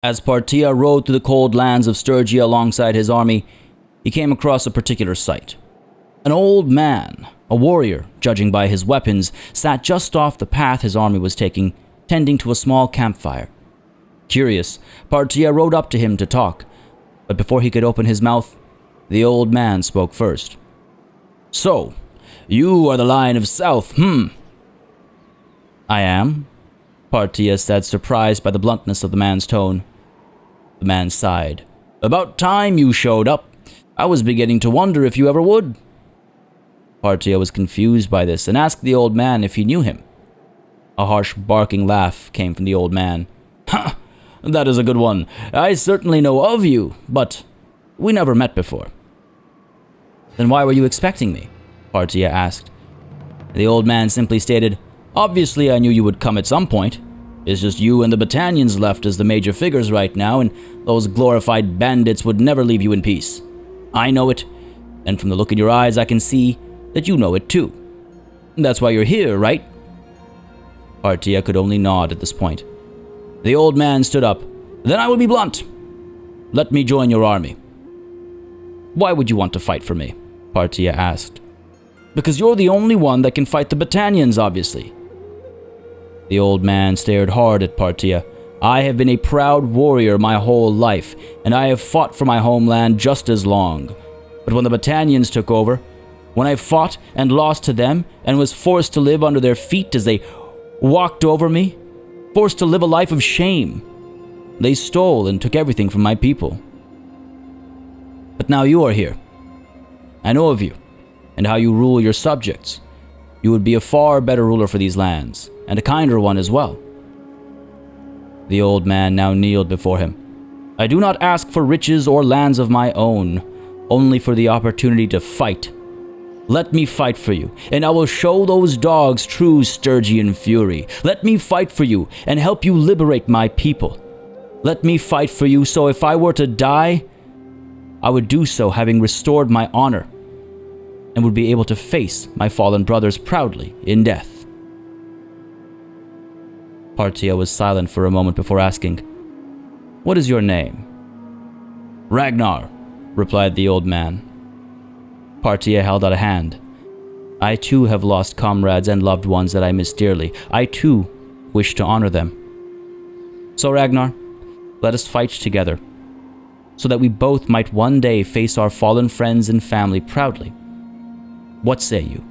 As Partia rode through the cold lands of Sturgia alongside his army, he came across a particular sight. An old man, a warrior, judging by his weapons, sat just off the path his army was taking, tending to a small campfire. Curious, Partia rode up to him to talk, but before he could open his mouth, the old man spoke first. "So, you are the Lion of South, "I am," Partia said, surprised by the bluntness of the man's tone. The man sighed. "About time you showed up. I was beginning to wonder if you ever would." Partia was confused by this and asked the old man if he knew him. A harsh barking laugh came from the old man. "Ha! That is a good one. I certainly know of you, but we never met before." "Then why were you expecting me?" Partia asked. The old man simply stated, "Obviously I knew you would come at some point. It's just you and the Battanians left as the major figures right now, and those glorified bandits would never leave you in peace. I know it, and from the look in your eyes I can see that you know it too. That's why you're here, right?" Partia could only nod at this point. The old man stood up. "Then I will be blunt. Let me join your army." "Why would you want to fight for me?" Partia asked. "Because you're the only one that can fight the Battanians, obviously." The old man stared hard at Partia. "I have been a proud warrior my whole life, and I have fought for my homeland just as long. But when the Battanians took over, when I fought and lost to them and was forced to live under their feet as they walked over me, forced to live a life of shame, they stole and took everything from my people. But now you are here. I know of you, and how you rule your subjects. You would be a far better ruler for these lands, and a kinder one as well." The old man now kneeled before him. "I do not ask for riches or lands of my own, only for the opportunity to fight. Let me fight for you, and I will show those dogs true Sturgian fury. Let me fight for you and help you liberate my people. Let me fight for you so if I were to die, I would do so having restored my honor and would be able to face my fallen brothers proudly in death." Partia was silent for a moment before asking, "What is your name?" "Ragnar," replied the old man. Partia held out a hand. "I too have lost comrades and loved ones that I miss dearly. I too wish to honor them. So Ragnar, let us fight together, so that we both might one day face our fallen friends and family proudly. What say you?"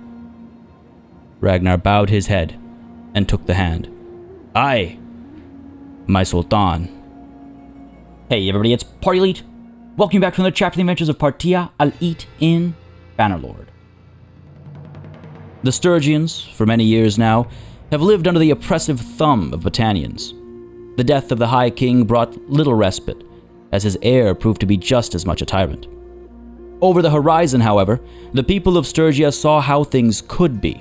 Ragnar bowed his head and took the hand. "Aye, my Sultan." Hey everybody, it's Party Elite. Welcome back to another chapter in the adventures of Partia al-Eat in Bannerlord. The Sturgians, for many years now, have lived under the oppressive thumb of Battanians. The death of the High King brought little respite, as his heir proved to be just as much a tyrant. Over the horizon, however, the people of Sturgia saw how things could be.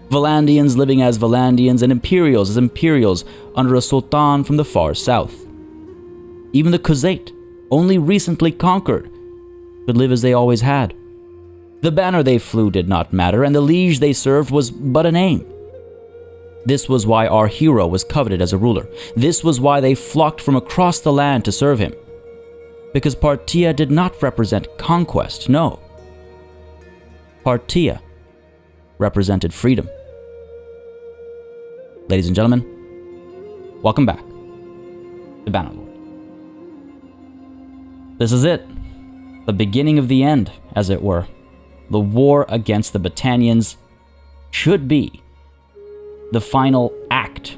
Valandians living as Valandians and Imperials as Imperials under a Sultan from the far south. Even the Khuzait, only recently conquered, could live as they always had. The banner they flew did not matter, and the liege they served was but a name. This was why our hero was coveted as a ruler. This was why they flocked from across the land to serve him. Because Partia did not represent conquest, no. Partia represented freedom. Ladies and gentlemen, welcome back to Bannerlord. This is it, the beginning of the end, as it were. The war against the Battanians should be the final act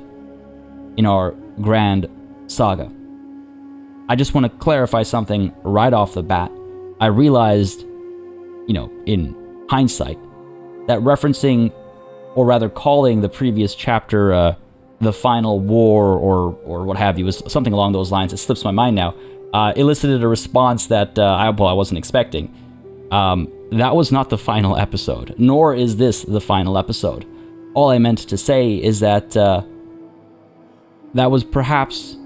in our grand saga. I just want to clarify something right off the bat. I realized, in hindsight, that referencing, or rather calling the previous chapter the final war or what have you, was something along those lines. It slips my mind now. Elicited a response that I wasn't expecting. That was not the final episode, nor is this the final episode. All I meant to say is that that was perhaps,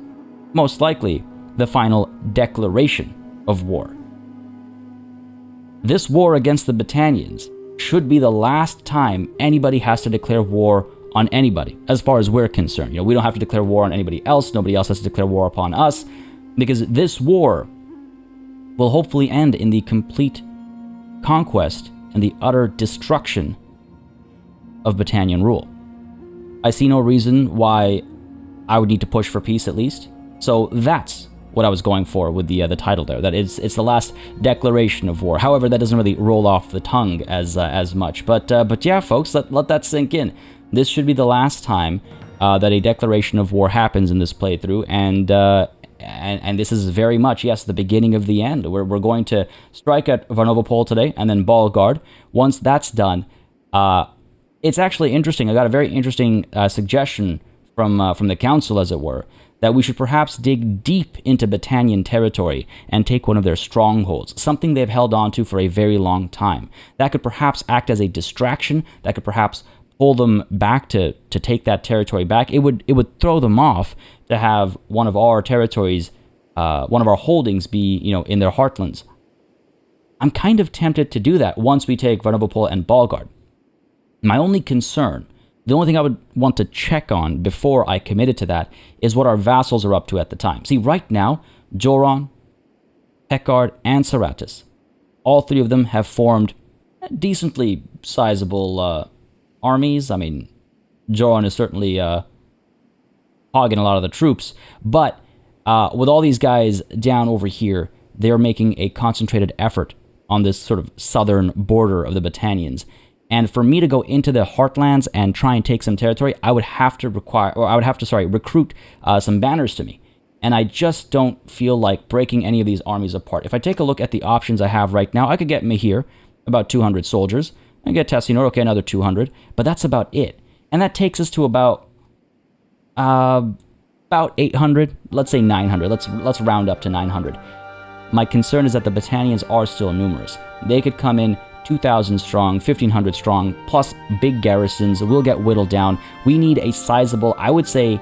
most likely, the final declaration of war. This war against the Battanians should be the last time anybody has to declare war on anybody, as far as we're concerned. We don't have to declare war on anybody else. Nobody else has to declare war upon us. Because this war will hopefully end in the complete conquest and the utter destruction of Battanian rule. I see no reason why I would need to push for peace, at least. So that's what I was going for with the title there. That it's the last declaration of war. However, that doesn't really roll off the tongue as much. But yeah, folks, let that sink in. This should be the last time that a declaration of war happens in this playthrough, and this is very much, yes, the beginning of the end. We're going to strike at Varnovopol today, and then Bannerlord. Once that's done, it's actually interesting. I got a very interesting suggestion from the council, as it were, that we should perhaps dig deep into Battanian territory and take one of their strongholds, something they've held on to for a very long time. That could perhaps act as a distraction, that could perhaps pull them back to take that territory back. It would throw them off to have one of our territories, one of our holdings be, in their heartlands. I'm kind of tempted to do that once we take Varnovopol and Bannerlord. My only concern, the only thing I would want to check on before I committed to that, is what our vassals are up to at the time. See, right now, Joron, Hekard, and Saratis, all three of them have formed decently sizable armies. I mean, Joron is certainly hogging a lot of the troops, but with all these guys down over here, they're making a concentrated effort on this sort of southern border of the Battanians. And for me to go into the heartlands and try and take some territory, I would have to recruit some banners to me. And I just don't feel like breaking any of these armies apart. If I take a look at the options I have right now, I could get Mihir, about 200 soldiers. I get Tassinor, okay, another 200. But that's about it. And that takes us to about 800. Let's say 900. Let's round up to 900. My concern is that the Battanians are still numerous. They could come in 2,000 strong, 1,500 strong, plus big garrisons. We'll get whittled down. We need a sizable, I would say,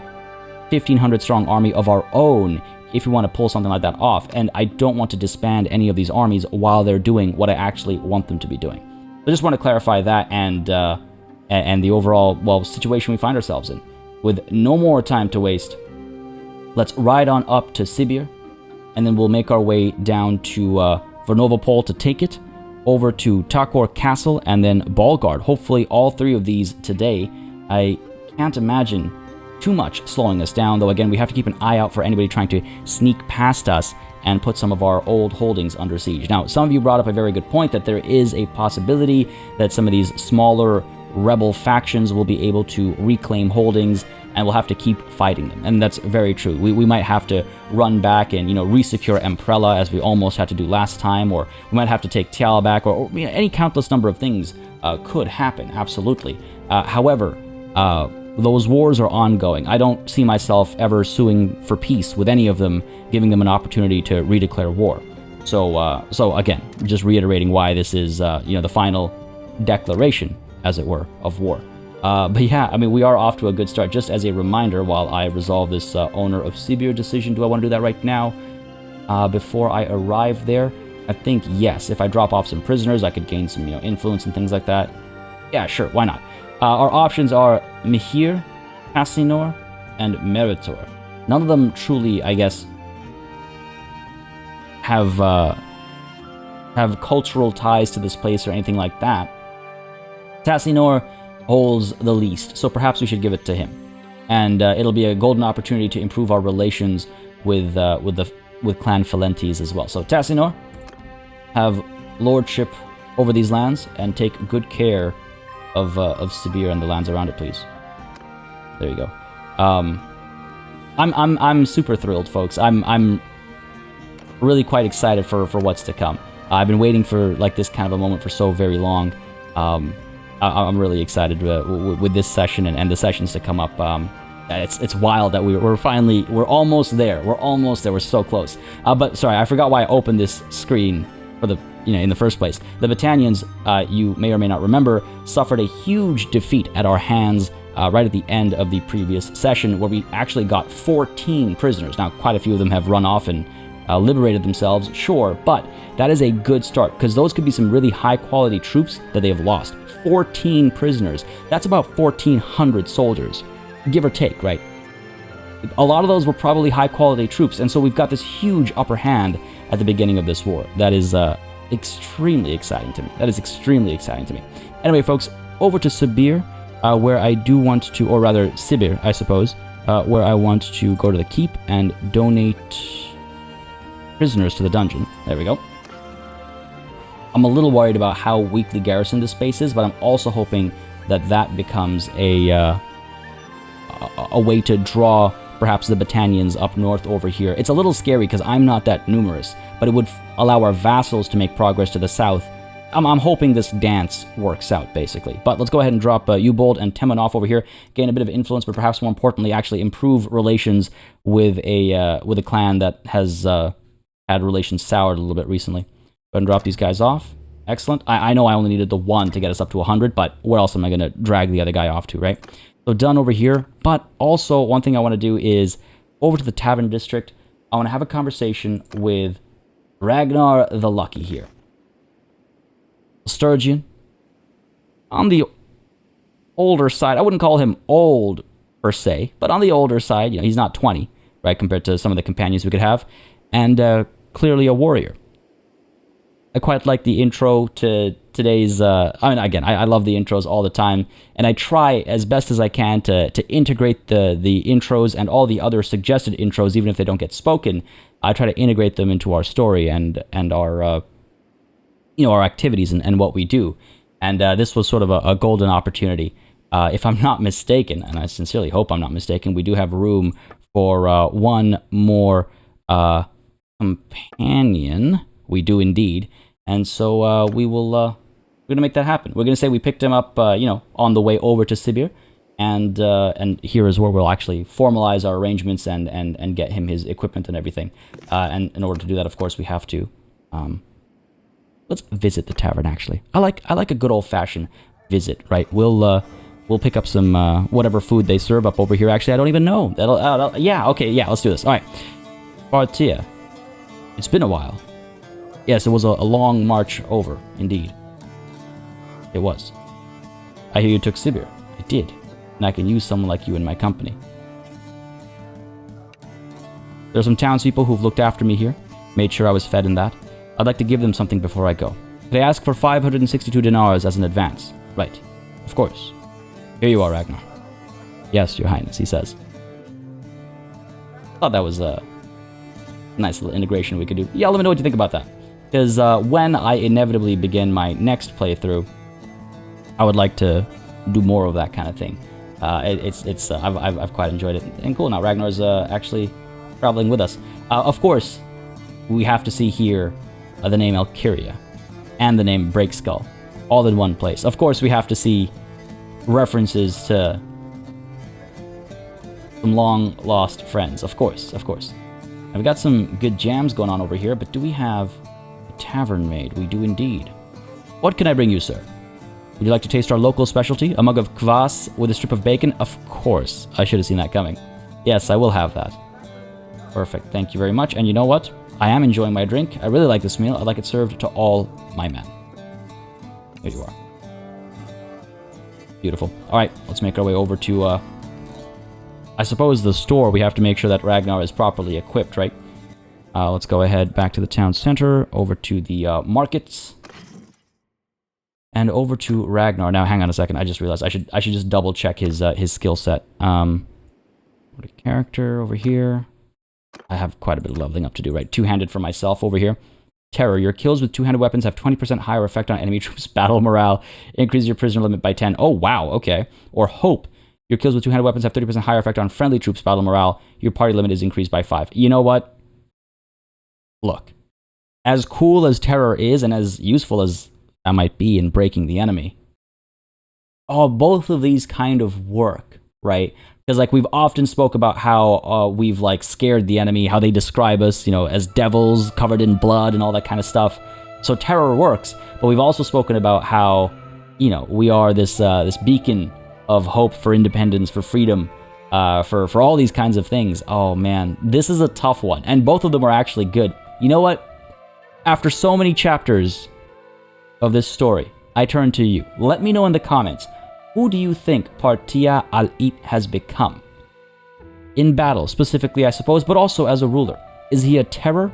1,500 strong army of our own if we want to pull something like that off. And I don't want to disband any of these armies while they're doing what I actually want them to be doing. I just want to clarify that and the overall, situation we find ourselves in. With no more time to waste, let's ride on up to Sibir, and then we'll make our way down to Varnovopol to take it, over to Takor Castle, and then Bannerlord. Hopefully all three of these today. I can't imagine too much slowing us down, though again, we have to keep an eye out for anybody trying to sneak past us and put some of our old holdings under siege. Now, some of you brought up a very good point that there is a possibility that some of these smaller rebel factions will be able to reclaim holdings, and we'll have to keep fighting them. And that's very true. We might have to run back and, resecure Emprella, as we almost had to do last time, or we might have to take Tiala back, or any countless number of things could happen, absolutely. However, those wars are ongoing. I don't see myself ever suing for peace with any of them, giving them an opportunity to redeclare war. So again, just reiterating why this is, the final declaration, as it were, of war. But yeah, I mean, we are off to a good start. Just as a reminder, while I resolve this owner of Sibir decision, do I want to do that right now? Before I arrive there? I think yes. If I drop off some prisoners, I could gain some, influence and things like that. Yeah, sure, why not? Our options are Mihir, Tassinor, and Meritor. None of them truly, I guess, have cultural ties to this place or anything like that. Tassinor holds the least, so perhaps we should give it to him, and it'll be a golden opportunity to improve our relations with Clan Phalentes as well. So Tassinor, have lordship over these lands and take good care of Sibir and the lands around it, please. There you go. I'm super thrilled, folks. I'm really quite excited for what's to come. I've been waiting for this kind of a moment for so very long. I'm really excited with this session and the sessions to come up. It's wild that we're almost there. We're so close. But sorry, I forgot why I opened this screen for in the first place. The Battanians, you may or may not remember, suffered a huge defeat at our hands right at the end of the previous session, where we actually got 14 prisoners. Now, quite a few of them have run off and liberated themselves, sure, but that is a good start, because those could be some really high-quality troops that they have lost. 14 prisoners. That's about 1,400 soldiers, give or take, right? A lot of those were probably high-quality troops, and so we've got this huge upper hand at the beginning of this war. That is extremely exciting to me. That is extremely exciting to me. Anyway, folks, over to Sibir, where I do want to, or rather Sibir, I suppose, where I want to go to the keep and donate prisoners to the dungeon. There we go. I'm a little worried about how weakly garrisoned this space is, but I'm also hoping that that becomes a way to draw perhaps the Battanians up north over here. It's a little scary because I'm not that numerous, but it would allow our vassals to make progress to the south. I'm hoping this dance works out, basically. But let's go ahead and drop Ubold and Temenov over here, gain a bit of influence, but perhaps more importantly, actually improve relations with a clan that has had relations soured a little bit recently. Go ahead and drop these guys off. Excellent. I know I only needed the one to get us up to 100, but where else am I going to drag the other guy off to, right? So done over here. But also, one thing I want to do is, over to the Tavern District, I want to have a conversation with Ragnar the Lucky here. Sturgeon, on the older side, I wouldn't call him old per se, but on the older side, you know, he's not 20, right, compared to some of the companions we could have, and clearly a warrior. I quite like the intro to today's, I mean, again, I love the intros all the time, and I try as best as I can to integrate the intros and all the other suggested intros, even if they don't get spoken. I try to integrate them into our story and our our activities and what we do. And this was sort of a golden opportunity. If I'm not mistaken, and I sincerely hope I'm not mistaken, we do have room for one more companion. We do indeed. And so we're going to make that happen. We're going to say we picked him up, on the way over to Sibir. And here is where we'll actually formalize our arrangements and get him his equipment and everything. And in order to do that, of course, we have to... let's visit the tavern, actually. I like a good old-fashioned visit, right? We'll pick up some whatever food they serve up over here. Actually, I don't even know. Let's do this. All right. Partia. It's been a while. Yes, it was a long march over, indeed. It was. I hear you took Sibir. I did. And I can use someone like you in my company. There are some townspeople who've looked after me here, made sure I was fed and that. I'd like to give them something before I go. They ask for 562 dinars as an advance. Right. Of course. Here you are, Ragnar. Yes, Your Highness, he says. Thought that was a nice little integration we could do. Yeah, let me know what you think about that. Because when I inevitably begin my next playthrough, I would like to do more of that kind of thing. I've quite enjoyed it. And cool, now Ragnar's actually traveling with us. Of course, we have to see here the name Alkyria and the name Breakskull all in one place. Of course, we have to see references to some long-lost friends. Of course. I've got some good jams going on over here, but do we have a tavern maid? We do indeed. What can I bring you, sir? Would you like to taste our local specialty? A mug of kvass with a strip of bacon? Of course. I should have seen that coming. Yes, I will have that. Perfect. Thank you very much. And you know what? I am enjoying my drink. I really like this meal. I'd like it served to all my men. Here you are. Beautiful. All right, let's make our way over to, I suppose the store. We have to make sure that Ragnar is properly equipped, right? Let's go ahead back to the town center, over to the markets, and over to Ragnar. Now, hang on a second. I just realized I should just double check his skill set. What a character over here. I have quite a bit of leveling up to do, right? Two-handed for myself over here. Terror. Your kills with two-handed weapons have 20% higher effect on enemy troops' battle morale. Increase your prisoner limit by 10. Oh, wow. Okay. Or Hope. Your kills with two-handed weapons have 30% higher effect on friendly troops' battle morale. Your party limit is increased by 5. You know what? Look. As cool as Terror is and as useful as that might be in breaking the enemy, both of these kind of work, right? Because, like, we've often spoke about how we've, like, scared the enemy, how they describe us, as devils covered in blood and all that kind of stuff. So Terror works, but we've also spoken about how, we are this beacon of hope for independence, for freedom, for all these kinds of things. Oh, man, this is a tough one, and both of them are actually good. You know what? After so many chapters of this story, I turn to you. Let me know in the comments. Who do you think Partia al-It has become? in battle, specifically, I suppose, but also as a ruler? Is he a terror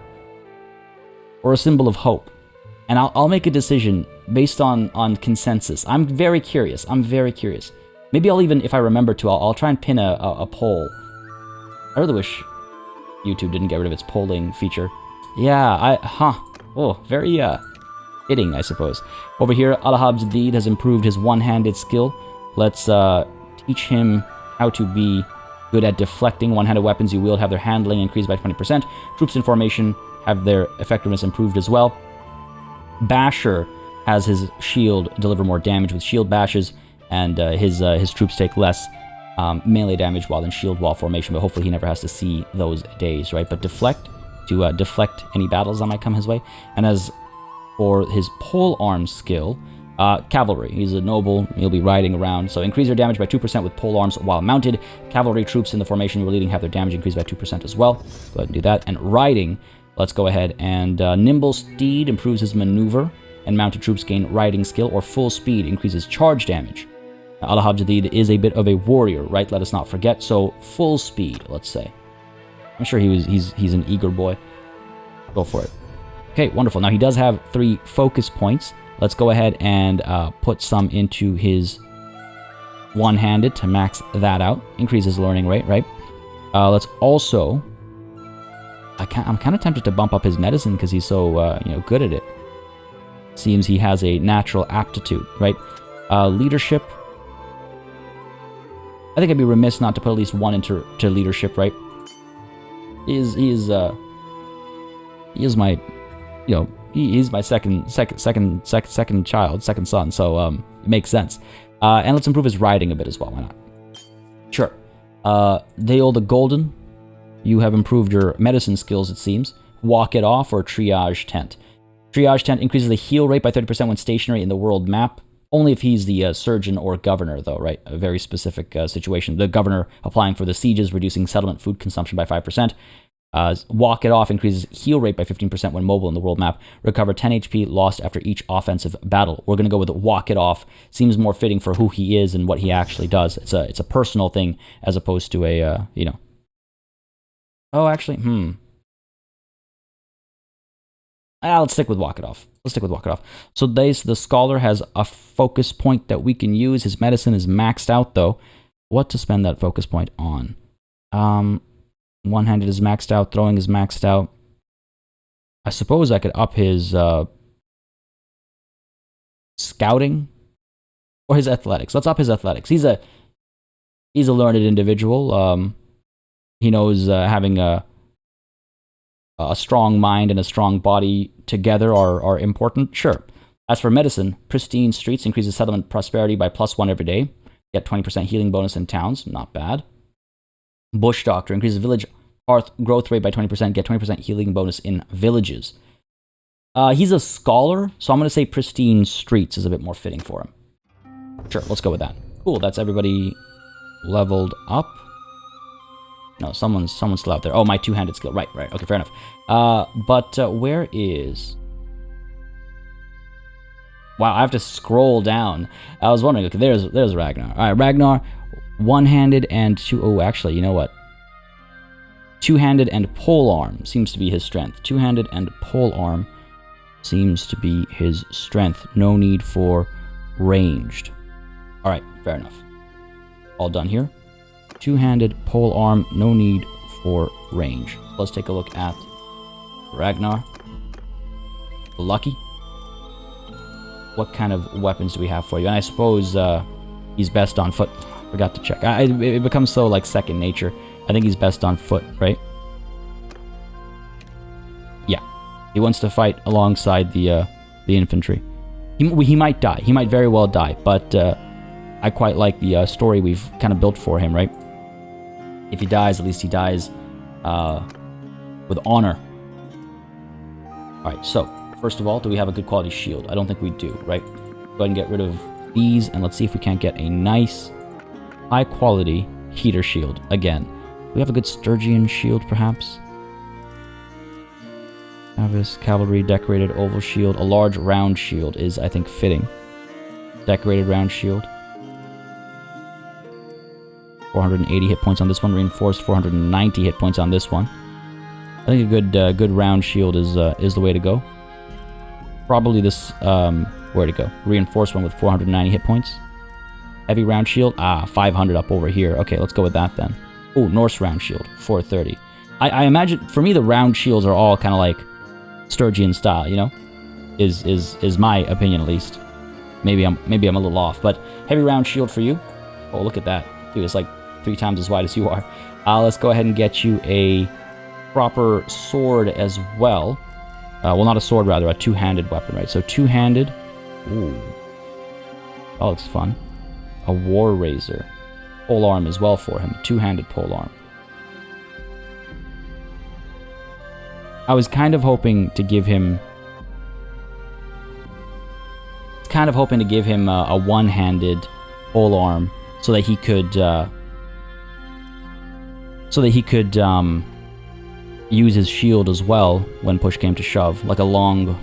or a symbol of hope? And I'll make a decision based on consensus. I'm very curious. Maybe I'll even, if I remember to, I'll try and pin a poll. I really wish YouTube didn't get rid of its polling feature. Yeah, very fitting, I suppose. Over here, Alahab Zadid has improved his one-handed skill. Let's teach him how to be good at deflecting. One-handed weapons you wield have their handling increased by 20%. Troops in formation have their effectiveness improved as well. Basher has his shield deliver more damage with shield bashes, and his troops take less melee damage while in shield wall formation, but hopefully he never has to see those days, right? But deflect, to deflect any battles that might come his way. And as for his pole arm skill, cavalry. He's a noble, he'll be riding around, so increase your damage by 2% with pole arms while mounted. Cavalry troops in the formation you are leading have their damage increased by 2% as well. Go ahead and do that. And riding, let's go ahead and nimble steed improves his maneuver, and mounted troops gain riding skill, or full speed increases charge damage. Alahab Jadid is a bit of a warrior, right? Let us not forget. So full speed, let's say. I'm sure he's an eager boy. Go for it. Okay, wonderful. Now he does have 3 focus points. Let's go ahead and put some into his one-handed to max that out. Increase his learning rate, right? Let's also... I'm kind of tempted to bump up his medicine because he's so good at it. Seems he has a natural aptitude, right? Leadership. I think I'd be remiss not to put at least 1 into leadership, right? He is my, he's my second child, second son. So it makes sense. And let's improve his riding a bit as well. Why not? Sure. Dale the Golden. You have improved your medicine skills, it seems. Walk it off or triage tent. Triage tent increases the heal rate by 30% when stationary in the world map. Only if he's the surgeon or governor, though, right? A very specific situation. The governor applying for the sieges, reducing settlement food consumption by 5%. Walk it off increases heal rate by 15% when mobile in the world map. Recover 10 HP lost after each offensive battle. We're going to go with walk it off. Seems more fitting for who he is and what he actually does. It's a personal thing as opposed to a, Oh, actually, let's stick with walk it off. So the scholar has a focus point that we can use. His medicine is maxed out, though. What to spend that focus point on? One-handed is maxed out. Throwing is maxed out. I suppose I could up his scouting or his athletics. Let's up his athletics. He's a learned individual. He knows having a strong mind and a strong body together are important. Sure. As for medicine, pristine streets increases settlement prosperity by +1 every day. Get 20% healing bonus in towns. Not bad. Bush doctor increases village hearth growth rate by 20%. Get 20% healing bonus in villages. He's a scholar, so I'm going to say pristine streets is a bit more fitting for him. Sure, let's go with that. Cool, that's everybody leveled up. No, someone's still out there. Oh, my two-handed skill. Right. Okay, fair enough. But where is... Wow, I have to scroll down. I was wondering. Okay, there's Ragnar. All right, Ragnar, one-handed and two... Oh, actually, you know what? Two-handed and pole arm seems to be his strength. Two-handed and pole arm seems to be his strength. No need for ranged. All right, fair enough. All done here. Two-handed pole arm, no need for range. Let's take a look at Ragnar. Lucky. What kind of weapons do we have for you? And I suppose he's best on foot. Forgot to check. It becomes so like second nature. I think he's best on foot, right? Yeah. He wants to fight alongside the infantry. He might die. He might very well die. But I quite like the story we've kind of built for him, right? If he dies, at least he dies with honor. Alright, so, first of all, do we have a good quality shield? I don't think we do, right? Go ahead and get rid of these, and let's see if we can't get a nice, high-quality heater shield again. Do we have a good Sturgian shield, perhaps? Avis, cavalry, decorated oval shield. A large round shield is, I think, fitting. Decorated round shield. 480 hit points on this one. Reinforced 490 hit points on this one. I think a good round shield is the way to go. Probably this, where to go? Reinforced one with 490 hit points. Heavy round shield, 500 up over here. Okay, let's go with that then. Oh, Norse round shield, 430. I imagine, for me, the round shields are all kind of like Sturgian style, you know? Is my opinion at least. Maybe I'm a little off, but heavy round shield for you. Oh, look at that. Dude, it's like 3 times as wide as you are. Let's go ahead and get you a proper sword as well. Well, not a sword, rather, a two-handed weapon, right? So two-handed. Ooh. That looks fun. A war razor. Pole arm as well for him. Two-handed pole arm. I was kind of hoping to give him... a one-handed pole arm so that he could... use his shield as well when push came to shove, like a long,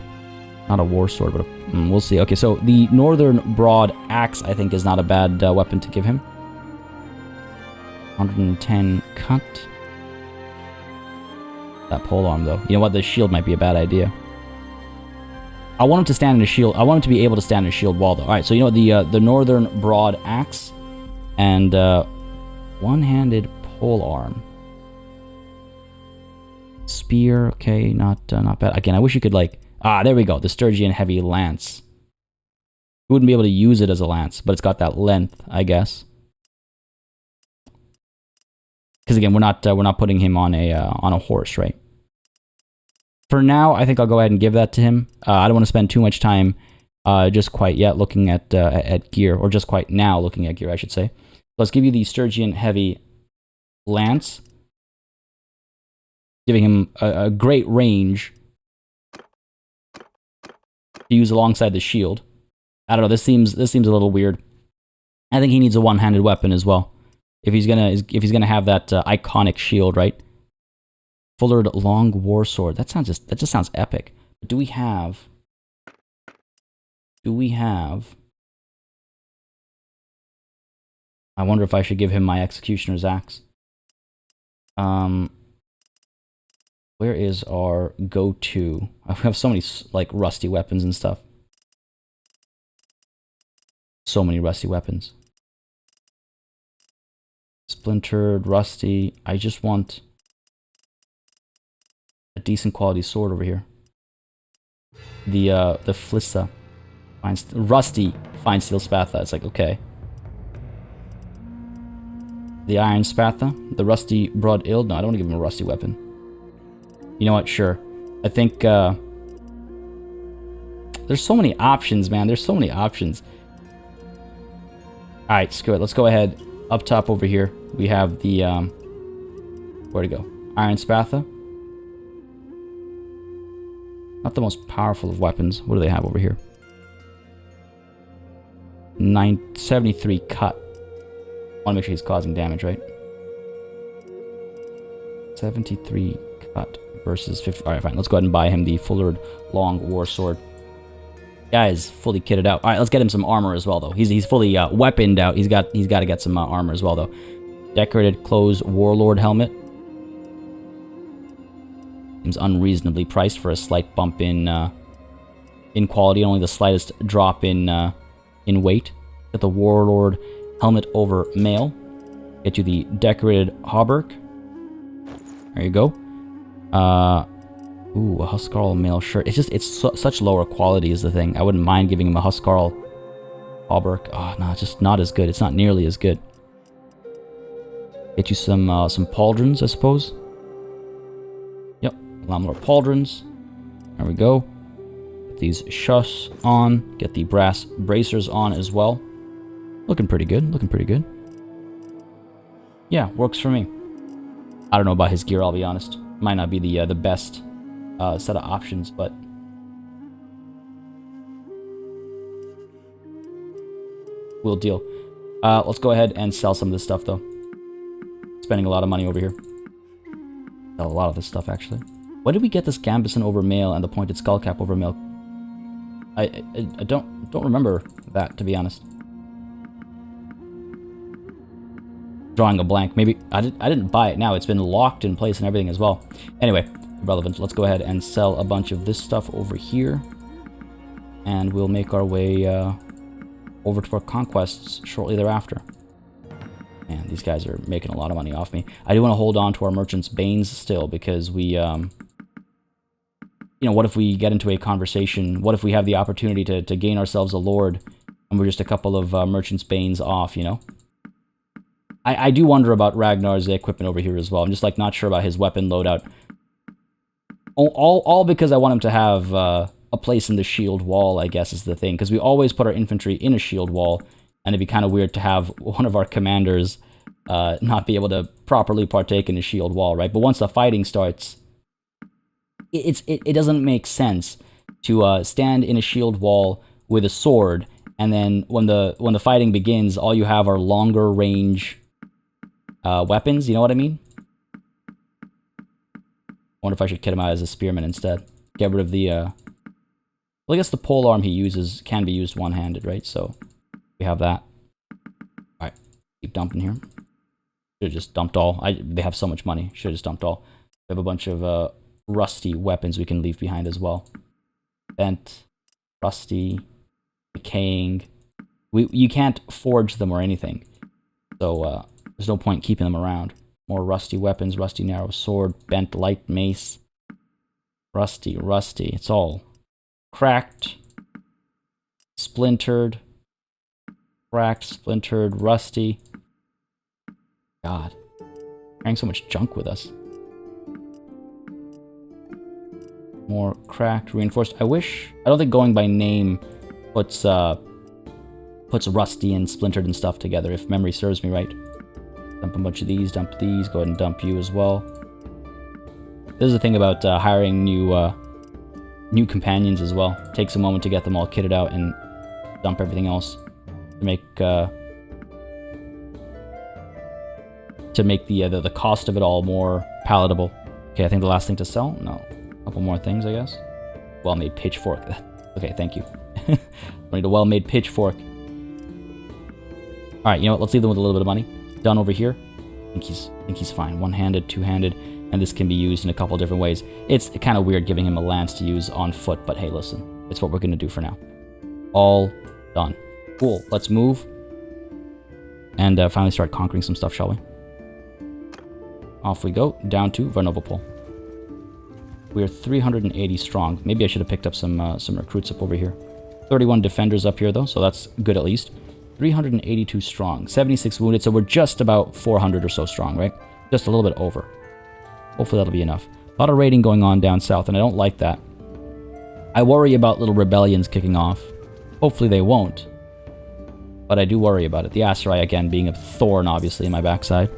not a war sword, but we'll see. Okay, so the Northern Broad Axe, I think, is not a bad weapon to give him. 110 cut. That polearm, though. You know what? The shield might be a bad idea. I want him to stand in a shield. I want him to be able to stand in a shield wall, though. All right, so you know what? The Northern Broad Axe and one-handed polearm. Spear, okay, not bad. Again, I wish you could, like... there we go. The Sturgian Heavy Lance. You wouldn't be able to use it as a lance, but it's got that length, I guess. Because again, we're not putting him on a horse, right? For now, I think I'll go ahead and give that to him. I don't want to spend too much time just quite yet looking at gear, or just quite now looking at gear, I should say. Let's give you the Sturgian Heavy Lance, giving him a great range to use alongside the shield. I don't know. This seems a little weird. I think he needs a one-handed weapon as well. If he's gonna have that iconic shield, right? Fullered long war sword. That just sounds epic. But do we have? I wonder if I should give him my executioner's axe. Where is our go-to? I have so many, like, rusty weapons and stuff. So many rusty weapons. Splintered, rusty. I just want a decent quality sword over here. The Flissa. Rusty Fine Steel Spatha. It's like, okay. The Iron Spatha. The Rusty Broad Ild. No, I don't want to give him a rusty weapon. You know what? Sure. I think, there's so many options, man. There's so many options. Alright, screw it. Let's go ahead. Up top over here, we have the, where to go? Iron Spatha. Not the most powerful of weapons. What do they have over here? 973 cut. Want to make sure he's causing damage, right? 73 cut. Versus 50. Alright, fine. Let's go ahead and buy him the Fullered Long War Sword. Guy is fully kitted out. Alright, let's get him some armor as well, though. He's fully weaponed out. He's got to get some armor as well, though. Decorated Closed Warlord Helmet. Seems unreasonably priced for a slight bump in quality. Only the slightest drop in weight. Get the Warlord Helmet over mail. Get you the Decorated Hauberk. There you go. Ooh, a Huskarl mail shirt. It's such lower quality is the thing. I wouldn't mind giving him a Huskarl hauberk. Oh, no, it's just not as good. It's not nearly as good. Get you some pauldrons, I suppose. Yep, a lot more pauldrons. There we go. Get these shush on. Get the brass bracers on as well. Looking pretty good. Looking pretty good. Yeah, works for me. I don't know about his gear, I'll be honest. Might not be the best set of options, but we'll deal. Let's go ahead and sell some of this stuff, though. Spending a lot of money over here. Sell a lot of this stuff, actually. When did we get this gambeson over mail and the pointed skullcap over mail? I don't remember that, to be honest. drawing a blank. Maybe I didn't buy it now. It's been locked in place and everything as well. Anyway, irrelevant. Let's go ahead and sell a bunch of this stuff over here. And we'll make our way over to our conquests shortly thereafter. Man, these guys are making a lot of money off me. I do want to hold on to our Merchant's Banes still, because we, you know, what if we get into a conversation? What if we have the opportunity to gain ourselves a lord, and we're just a couple of Merchant's Banes off, you know? I do wonder about Ragnar's equipment over here as well. I'm just, like, not sure about his weapon loadout. All because I want him to have a place in the shield wall, I guess, is the thing. Because we always put our infantry in a shield wall, and it'd be kind of weird to have one of our commanders not be able to properly partake in the shield wall, right? But once the fighting starts, it doesn't make sense to stand in a shield wall with a sword, and then when the fighting begins, all you have are longer range weapons. You know what I mean? I wonder if I should kit him out as a spearman instead. Get rid of the well, I guess the polearm he uses can be used one-handed, right? So we have that. Alright, keep dumping here. Should've just dumped all. They have so much money. Should've just dumped all. We have a bunch of rusty weapons we can leave behind as well. Bent, rusty, decaying. You can't forge them or anything. So there's no point keeping them around. More rusty weapons, rusty narrow sword, bent light mace. Rusty. It's all cracked, splintered, rusty. God. Carrying so much junk with us. More cracked, reinforced. I don't think going by name puts rusty and splintered and stuff together, if memory serves me right. Dump a bunch of these, dump these, go ahead and dump you as well. This is the thing about hiring new companions as well. It takes a moment to get them all kitted out and dump everything else to make the cost of it all more palatable. Okay, I think the last thing to sell? No. A couple more things, I guess. Well-made pitchfork. Okay, thank you. I need a well-made pitchfork. Alright, you know what? Let's leave them with a little bit of money. Done over here. I think he's fine. One-handed, two-handed, and this can be used in a couple different ways. It's kind of weird giving him a lance to use on foot, but hey, listen. It's what we're going to do for now. All done. Cool. Let's move. And finally start conquering some stuff, shall we? Off we go. Down to Varnovopol. We're 380 strong. Maybe I should have picked up some recruits up over here. 31 defenders up here, though, so that's good at least. 382 strong. 76 wounded, so we're just about 400 or so strong, right? Just a little bit over. Hopefully that'll be enough. A lot of raiding going on down south, and I don't like that. I worry about little rebellions kicking off. Hopefully they won't. But I do worry about it. The Aserai, again, being a thorn, obviously, in my backside.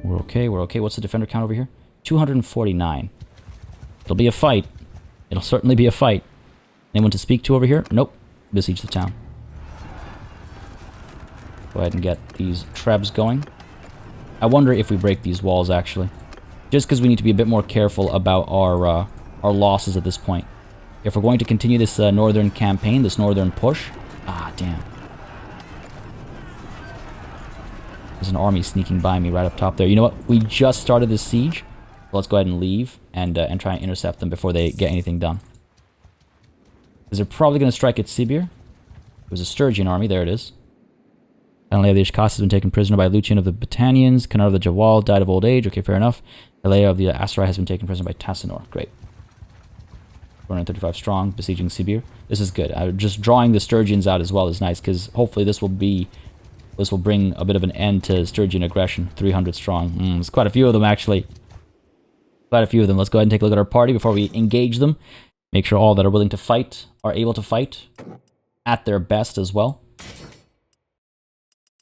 We're okay, we're okay. What's the defender count over here? 249. It'll be a fight. It'll certainly be a fight. Anyone to speak to over here? Nope. Besiege the town. Go ahead and get these trebs going. I wonder if we break these walls, actually. Just because we need to be a bit more careful about our losses at this point. If we're going to continue this northern campaign, this northern push... Ah, damn. There's an army sneaking by me right up top there. You know what? We just started this siege. Let's go ahead and leave and try and intercept them before they get anything done. Because they're probably going to strike at Sibir. It was a Sturgian army. There it is. Finally, the Ishkas has been taken prisoner by Lucian of the Battanians. Kanar of the Jawal died of old age. Okay, fair enough. Elea of the Aserai has been taken prisoner by Tassinor. Great. 435 strong, besieging Sibir. This is good. Just drawing the Sturgians out as well is nice, because hopefully this will bring a bit of an end to Sturgian aggression. 300 strong. There's quite a few of them, actually. Quite a few of them. Let's go ahead and take a look at our party before we engage them. Make sure all that are willing to fight are able to fight at their best as well.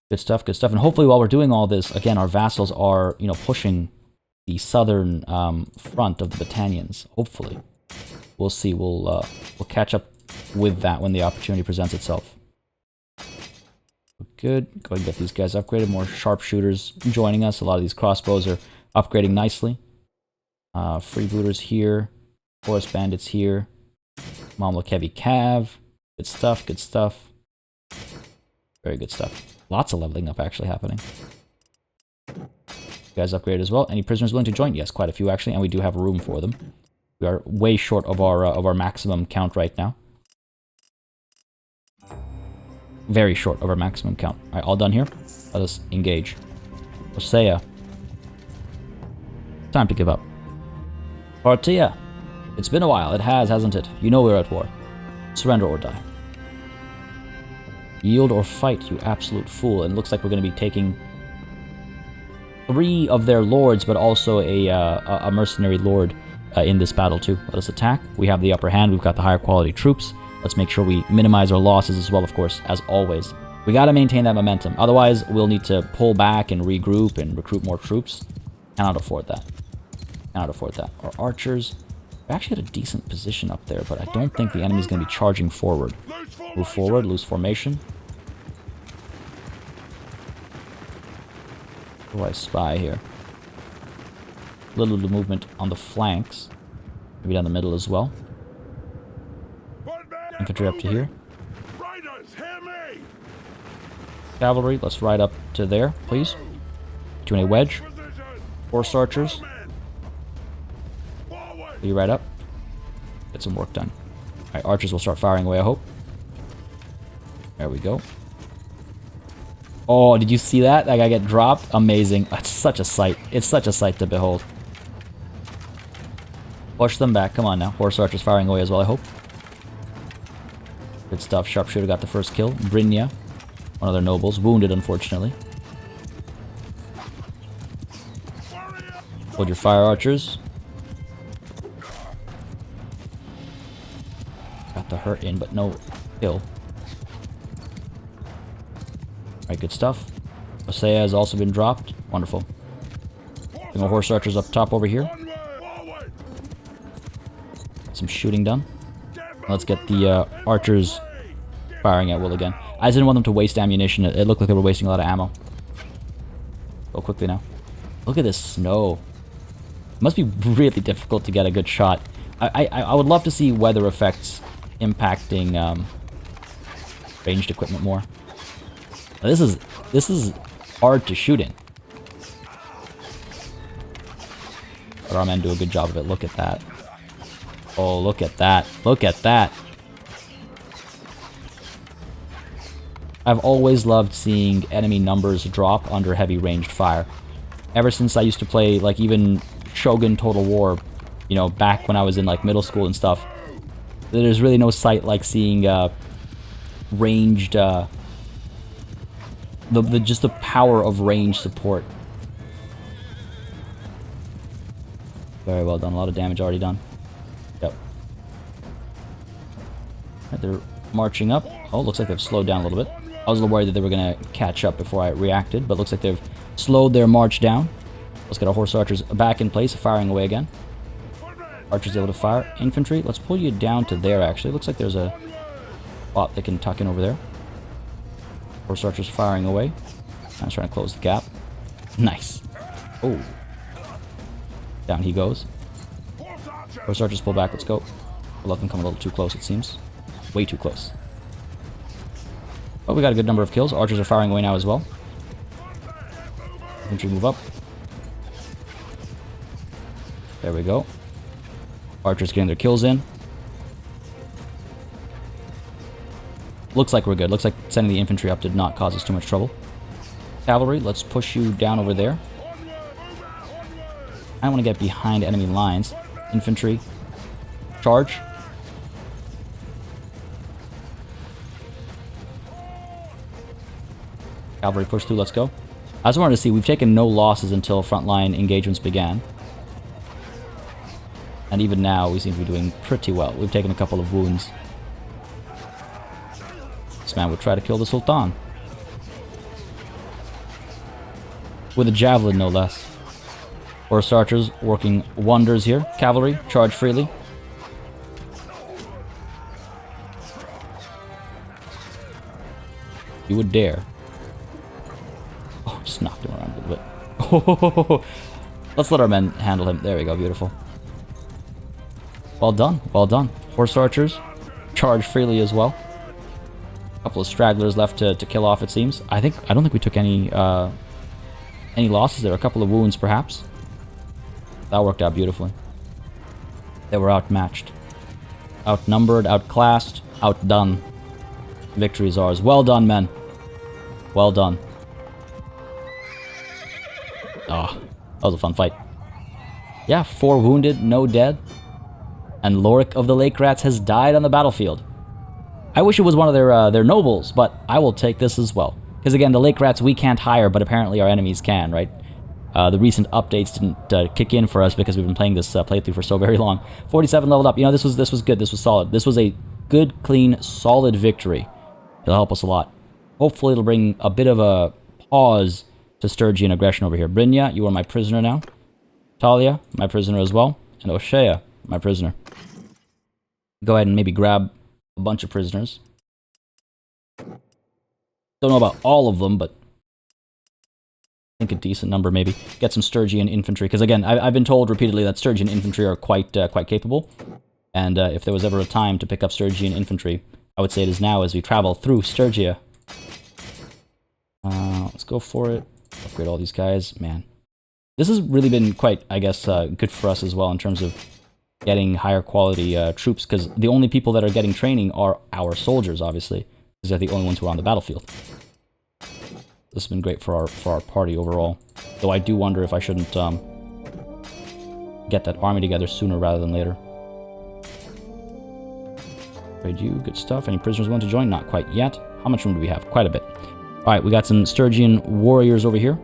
Good stuff, good stuff. And hopefully while we're doing all this, again, our vassals are, you know, pushing the southern front of the Battanians. Hopefully. We'll see. We'll catch up with that when the opportunity presents itself. Good. Go ahead and get these guys upgraded. More sharpshooters joining us. A lot of these crossbows are upgrading nicely. Freebooters here. Forest bandits here. Mamluk heavy cav. Good stuff, good stuff. Very good stuff. Lots of leveling up actually happening. You guys upgraded as well. Any prisoners willing to join? Yes, quite a few actually, and we do have room for them. We are way short of our maximum count right now. Very short of our maximum count. Alright, all done here. Let us engage. Osea. Time to give up. Partia. It's been a while. It has, hasn't it? You know we're at war. Surrender or die. Yield or fight, you absolute fool. And it looks like we're going to be taking 3 of their lords, but also a mercenary lord in this battle too. Let us attack. We have the upper hand. We've got the higher quality troops. Let's make sure we minimize our losses as well, of course, as always. We got to maintain that momentum. Otherwise, we'll need to pull back and regroup and recruit more troops. Cannot afford that. Cannot afford that. Our archers... We actually had a decent position up there, but I don't think the enemy's going to be charging forward. Move forward, lose formation. What do I spy here? A little bit of movement on the flanks. Maybe down the middle as well. Infantry up to here. Cavalry, let's ride up to there, please. Do a wedge. Horse archers. Will you ride up? Get some work done. Alright, archers will start firing away, I hope. There we go. Oh, did you see that? That guy get dropped? Amazing. That's such a sight. It's such a sight to behold. Push them back. Come on now. Horse archers firing away as well, I hope. Good stuff. Sharpshooter got the first kill. Brynja, one of their nobles, wounded, unfortunately. Hold your fire archers. Got the hurt in, but no kill. Alright, good stuff. Osea has also been dropped. Wonderful. Some horse archers up top over here. Some shooting done. Let's get the archers firing at will again. I just didn't want them to waste ammunition. It looked like they were wasting a lot of ammo. Go quickly now. Look at this snow. It must be really difficult to get a good shot. I would love to see weather effects impacting ranged equipment more. Now, this is hard to shoot in. But our men do a good job of it. Look at that. Oh, look at that. Look at that. I've always loved seeing enemy numbers drop under heavy ranged fire. Ever since I used to play, like, even Shogun Total War, you know, back when I was in, like, middle school and stuff. There's really no sight like seeing ranged, just the power of range support. Very well done. A lot of damage already done. Yep. Right, they're marching up. Oh, looks like they've slowed down a little bit. I was a little worried that they were going to catch up before I reacted, but looks like they've slowed their march down. Let's get our horse archers back in place, firing away again. Archers able to fire. Infantry, let's pull you down to there, actually. Looks like there's a spot they can tuck in over there. Horse archers firing away. I'm trying to close the gap. Nice. Oh. Down he goes. Horse archers pull back, let's go. We'll let them come a little too close, it seems. Way too close. Oh, we got a good number of kills. Archers are firing away now as well. Infantry move up. There we go. Archers getting their kills in. Looks like we're good. Looks like sending the infantry up did not cause us too much trouble. Cavalry, let's push you down over there. I want to get behind enemy lines. Infantry, charge. Cavalry push through, let's go. I just wanted to see, we've taken no losses until frontline engagements began. And even now, we seem to be doing pretty well. We've taken a couple of wounds. This man would try to kill the Sultan. With a javelin, no less. Horse archers working wonders here. Cavalry, charge freely. You would dare. Oh, just knocked him around a little bit. Oh, let's let our men handle him. There we go, beautiful. Well done, well done. Horse archers, charge freely as well. Couple of stragglers left to kill off, it seems. I don't think we took any losses there. A couple of wounds, perhaps. That worked out beautifully. They were outmatched. Outnumbered, outclassed, outdone. Victory is ours. Well done, men. Well done. Ah, that was a fun fight. Yeah, 4 wounded, no dead. And Lorik of the Lake Rats has died on the battlefield. I wish it was one of their nobles, but I will take this as well. Because again, the Lake Rats we can't hire, but apparently our enemies can, right? The recent updates didn't kick in for us because we've been playing this playthrough for so very long. 47 leveled up. You know, this was good. This was solid. This was a good, clean, solid victory. It'll help us a lot. Hopefully it'll bring a bit of a pause to Sturgian aggression over here. Brynja, you are my prisoner now. Talia, my prisoner as well. And O'Shea, my prisoner. Go ahead and maybe grab a bunch of prisoners. Don't know about all of them, but I think a decent number maybe. Get some Sturgian infantry, because again, I've been told repeatedly that Sturgian infantry are quite capable. And if there was ever a time to pick up Sturgian infantry, I would say it is now as we travel through Sturgia. Let's go for it. Upgrade all these guys. Man. This has really been quite, I guess, good for us as well in terms of getting higher quality troops, because the only people that are getting training are our soldiers, obviously, because they're the only ones who are on the battlefield. This has been great for our party overall. Though I do wonder if I shouldn't get that army together sooner rather than later. Trade you, good stuff. Any prisoners want to join? Not quite yet. How much room do we have? Quite a bit. Alright, we got some Sturgian warriors over here.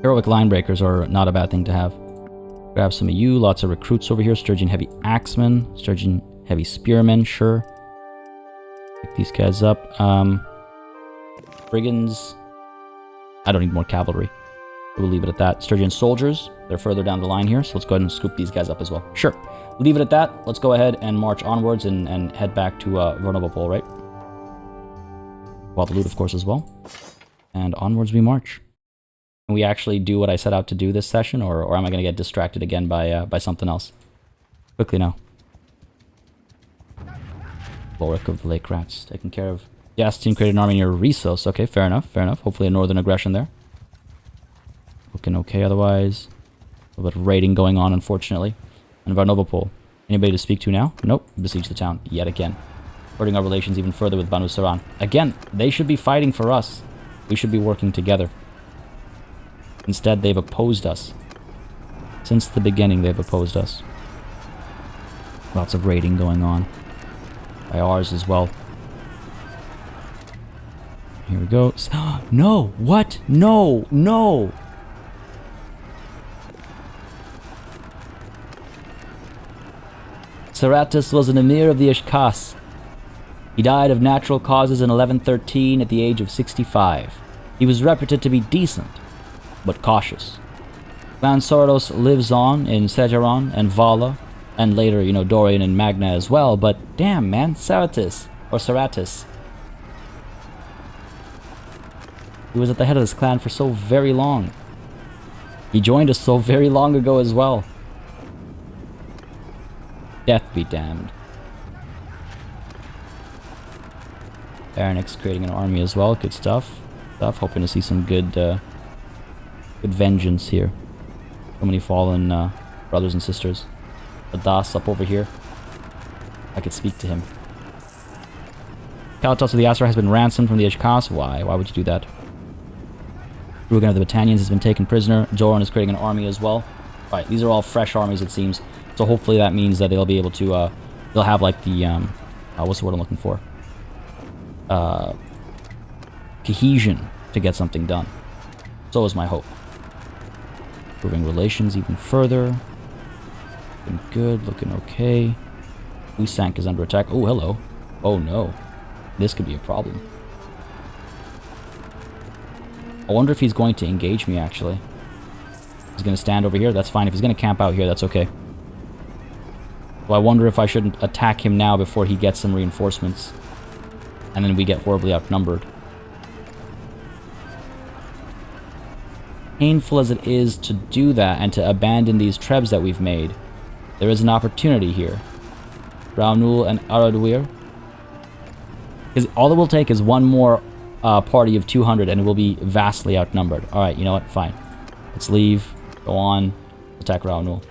Heroic line breakers are not a bad thing to have. Grab some of you. Lots of recruits over here. Sturgian heavy axemen. Sturgian heavy spearmen, sure. Pick these guys up. Brigands. I don't need more cavalry. We'll leave it at that. Sturgian soldiers. They're further down the line here, so let's go ahead and scoop these guys up as well. Sure. Leave it at that. Let's go ahead and march onwards and head back to Vernopol, right? While the loot, of course, as well. And onwards we march. Can we actually do what I set out to do this session, or am I going to get distracted again by something else? Quickly now. Lorik of the Lake Rats, taken care of. Justine created an army near Rissos. Okay, fair enough, fair enough. Hopefully a northern aggression there. Looking okay otherwise. A little bit of raiding going on, unfortunately. And Varnovopol. Anybody to speak to now? Nope. Besiege the town yet again. Hurting our relations even further with Banu Saran. Again, they should be fighting for us. We should be working together. Instead, they've opposed us. Since the beginning, they've opposed us. Lots of raiding going on. By ours as well. Here we go. No! What? No! No! Saratus was an emir of the Ishkas. He died of natural causes in 1113 at the age of 65. He was reputed to be decent, but cautious. Clan Soros lives on in Sejaron and Vala, and later, you know, Dorian and Magna as well, but damn, man, Saratus. He was at the head of this clan for so very long. He joined us so very long ago as well. Death be damned. Baronix creating an army as well. Good stuff. Hoping to see some good good vengeance here. So many fallen brothers and sisters. Adas up over here. I could speak to him. Kalatos of the Aserai has been ransomed from the Ishkas. Why? Why would you do that? Rugen of the Battanians has been taken prisoner. Joran is creating an army as well. Alright, these are all fresh armies, it seems. So hopefully that means that they'll be able to, they'll have like the, what's the word I'm looking for? Cohesion to get something done. So is my hope. Improving relations even further. Looking good, looking okay. Usank is under attack. Oh, hello. Oh no. This could be a problem. I wonder if he's going to engage me, actually. He's going to stand over here. That's fine. If he's going to camp out here, that's okay. Well, I wonder if I shouldn't attack him now before he gets some reinforcements. And then we get horribly outnumbered. Painful as it is to do that and to abandon these trebs that we've made, there is an opportunity here. Raunul and Araduir. Because all it will take is one more party of 200 and it will be vastly outnumbered. Alright, you know what? Fine. Let's leave. Go on. Attack Raoul.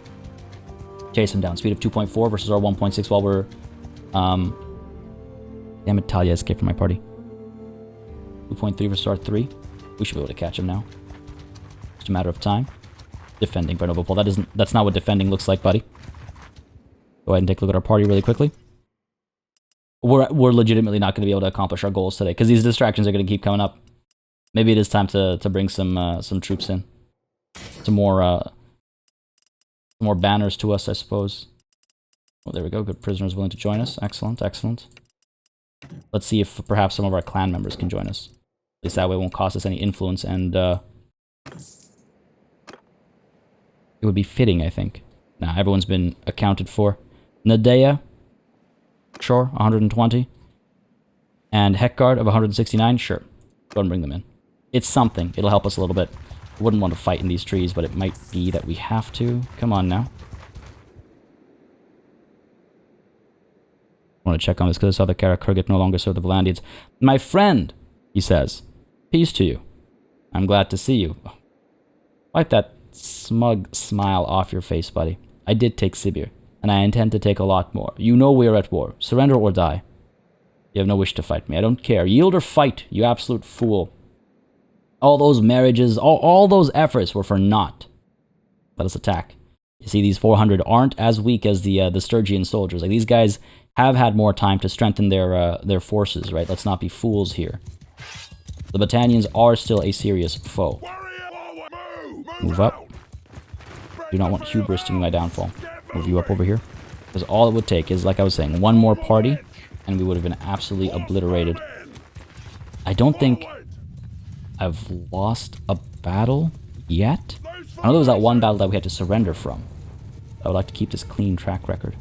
Chase him down. Speed of 2.4 versus our 1.6 while we're... Damn it, Talia escaped from my party. 2.3 versus our 3. We should be able to catch him now. Just a matter of time. Defending Grenoble Pole. That's not what defending looks like, buddy. Go ahead and take a look at our party really quickly. We're legitimately not going to be able to accomplish our goals today because these distractions are going to keep coming up. Maybe it is time to bring some troops in. Some more banners to us, I suppose. Oh, there we go. Good prisoners willing to join us. Excellent, excellent. Let's see if perhaps some of our clan members can join us. At least that way it won't cost us any influence, and it would be fitting, I think. Nah, everyone's been accounted for. Nadea, sure, 120. And Heckgard of 169, sure. Go ahead and bring them in. It's something. It'll help us a little bit. I wouldn't want to fight in these trees, but it might be that we have to. Come on now. I want to check on this because I saw the Kara Kurgit no longer serve the Valandians. My friend, he says, peace to you. I'm glad to see you. Wipe that smug smile off your face, buddy. I did take Sibir, and I intend to take a lot more. You know we are at war. Surrender or die. You have no wish to fight me. I don't care. Yield or fight, you absolute fool. All those marriages, all those efforts were for naught. Let us attack. You see, these 400 aren't as weak as the Sturgian soldiers. Like, these guys have had more time to strengthen their forces, right? Let's not be fools here. The Battanians are still a serious foe. Move up. Do not want hubris to be my downfall. Move you up over here. Because all it would take is, like I was saying, one more party, and we would have been absolutely obliterated. I don't think I've lost a battle yet. I know there was that one battle that we had to surrender from. I would like to keep this clean track record.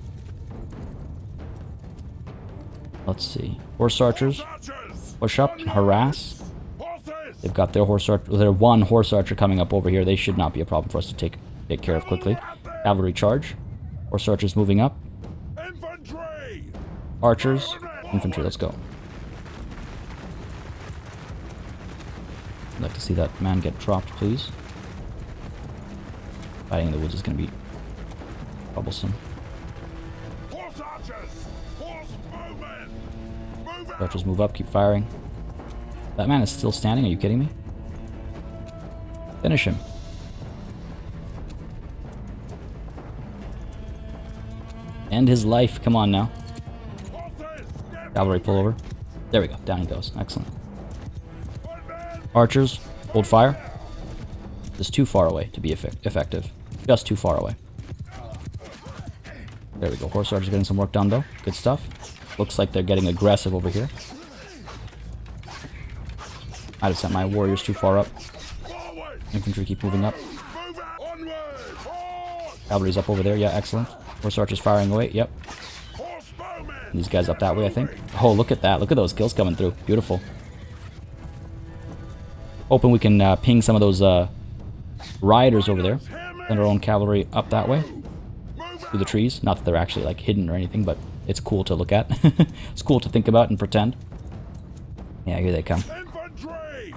Let's see. Horse archers. Push up and harass. They've got their one horse archer coming up over here. They should not be a problem for us to take care of quickly. Cavalry charge. Horse archers moving up. Archers. Infantry, let's go. I'd like to see that man get dropped, please. Fighting in the woods is going to be troublesome. Archers move up, keep firing. That man is still standing, are you kidding me? Finish him. End his life, come on now. Cavalry pull over. There we go, down he goes, excellent. Archers, hold fire. Just too far away to be effective. Just too far away. There we go, horse archers getting some work done though. Good stuff. Looks like they're getting aggressive over here. I'd have sent my warriors too far up. Infantry keep moving up. Cavalry's up over there, yeah, excellent. Horse archers firing away, yep. And these guys up that way, I think. Oh, look at that. Look at those kills coming through. Beautiful. Hoping we can ping some of those riders over there. Send our own cavalry up that way. Through the trees. Not that they're actually like hidden or anything, but it's cool to look at. It's cool to think about and pretend. Yeah, here they come.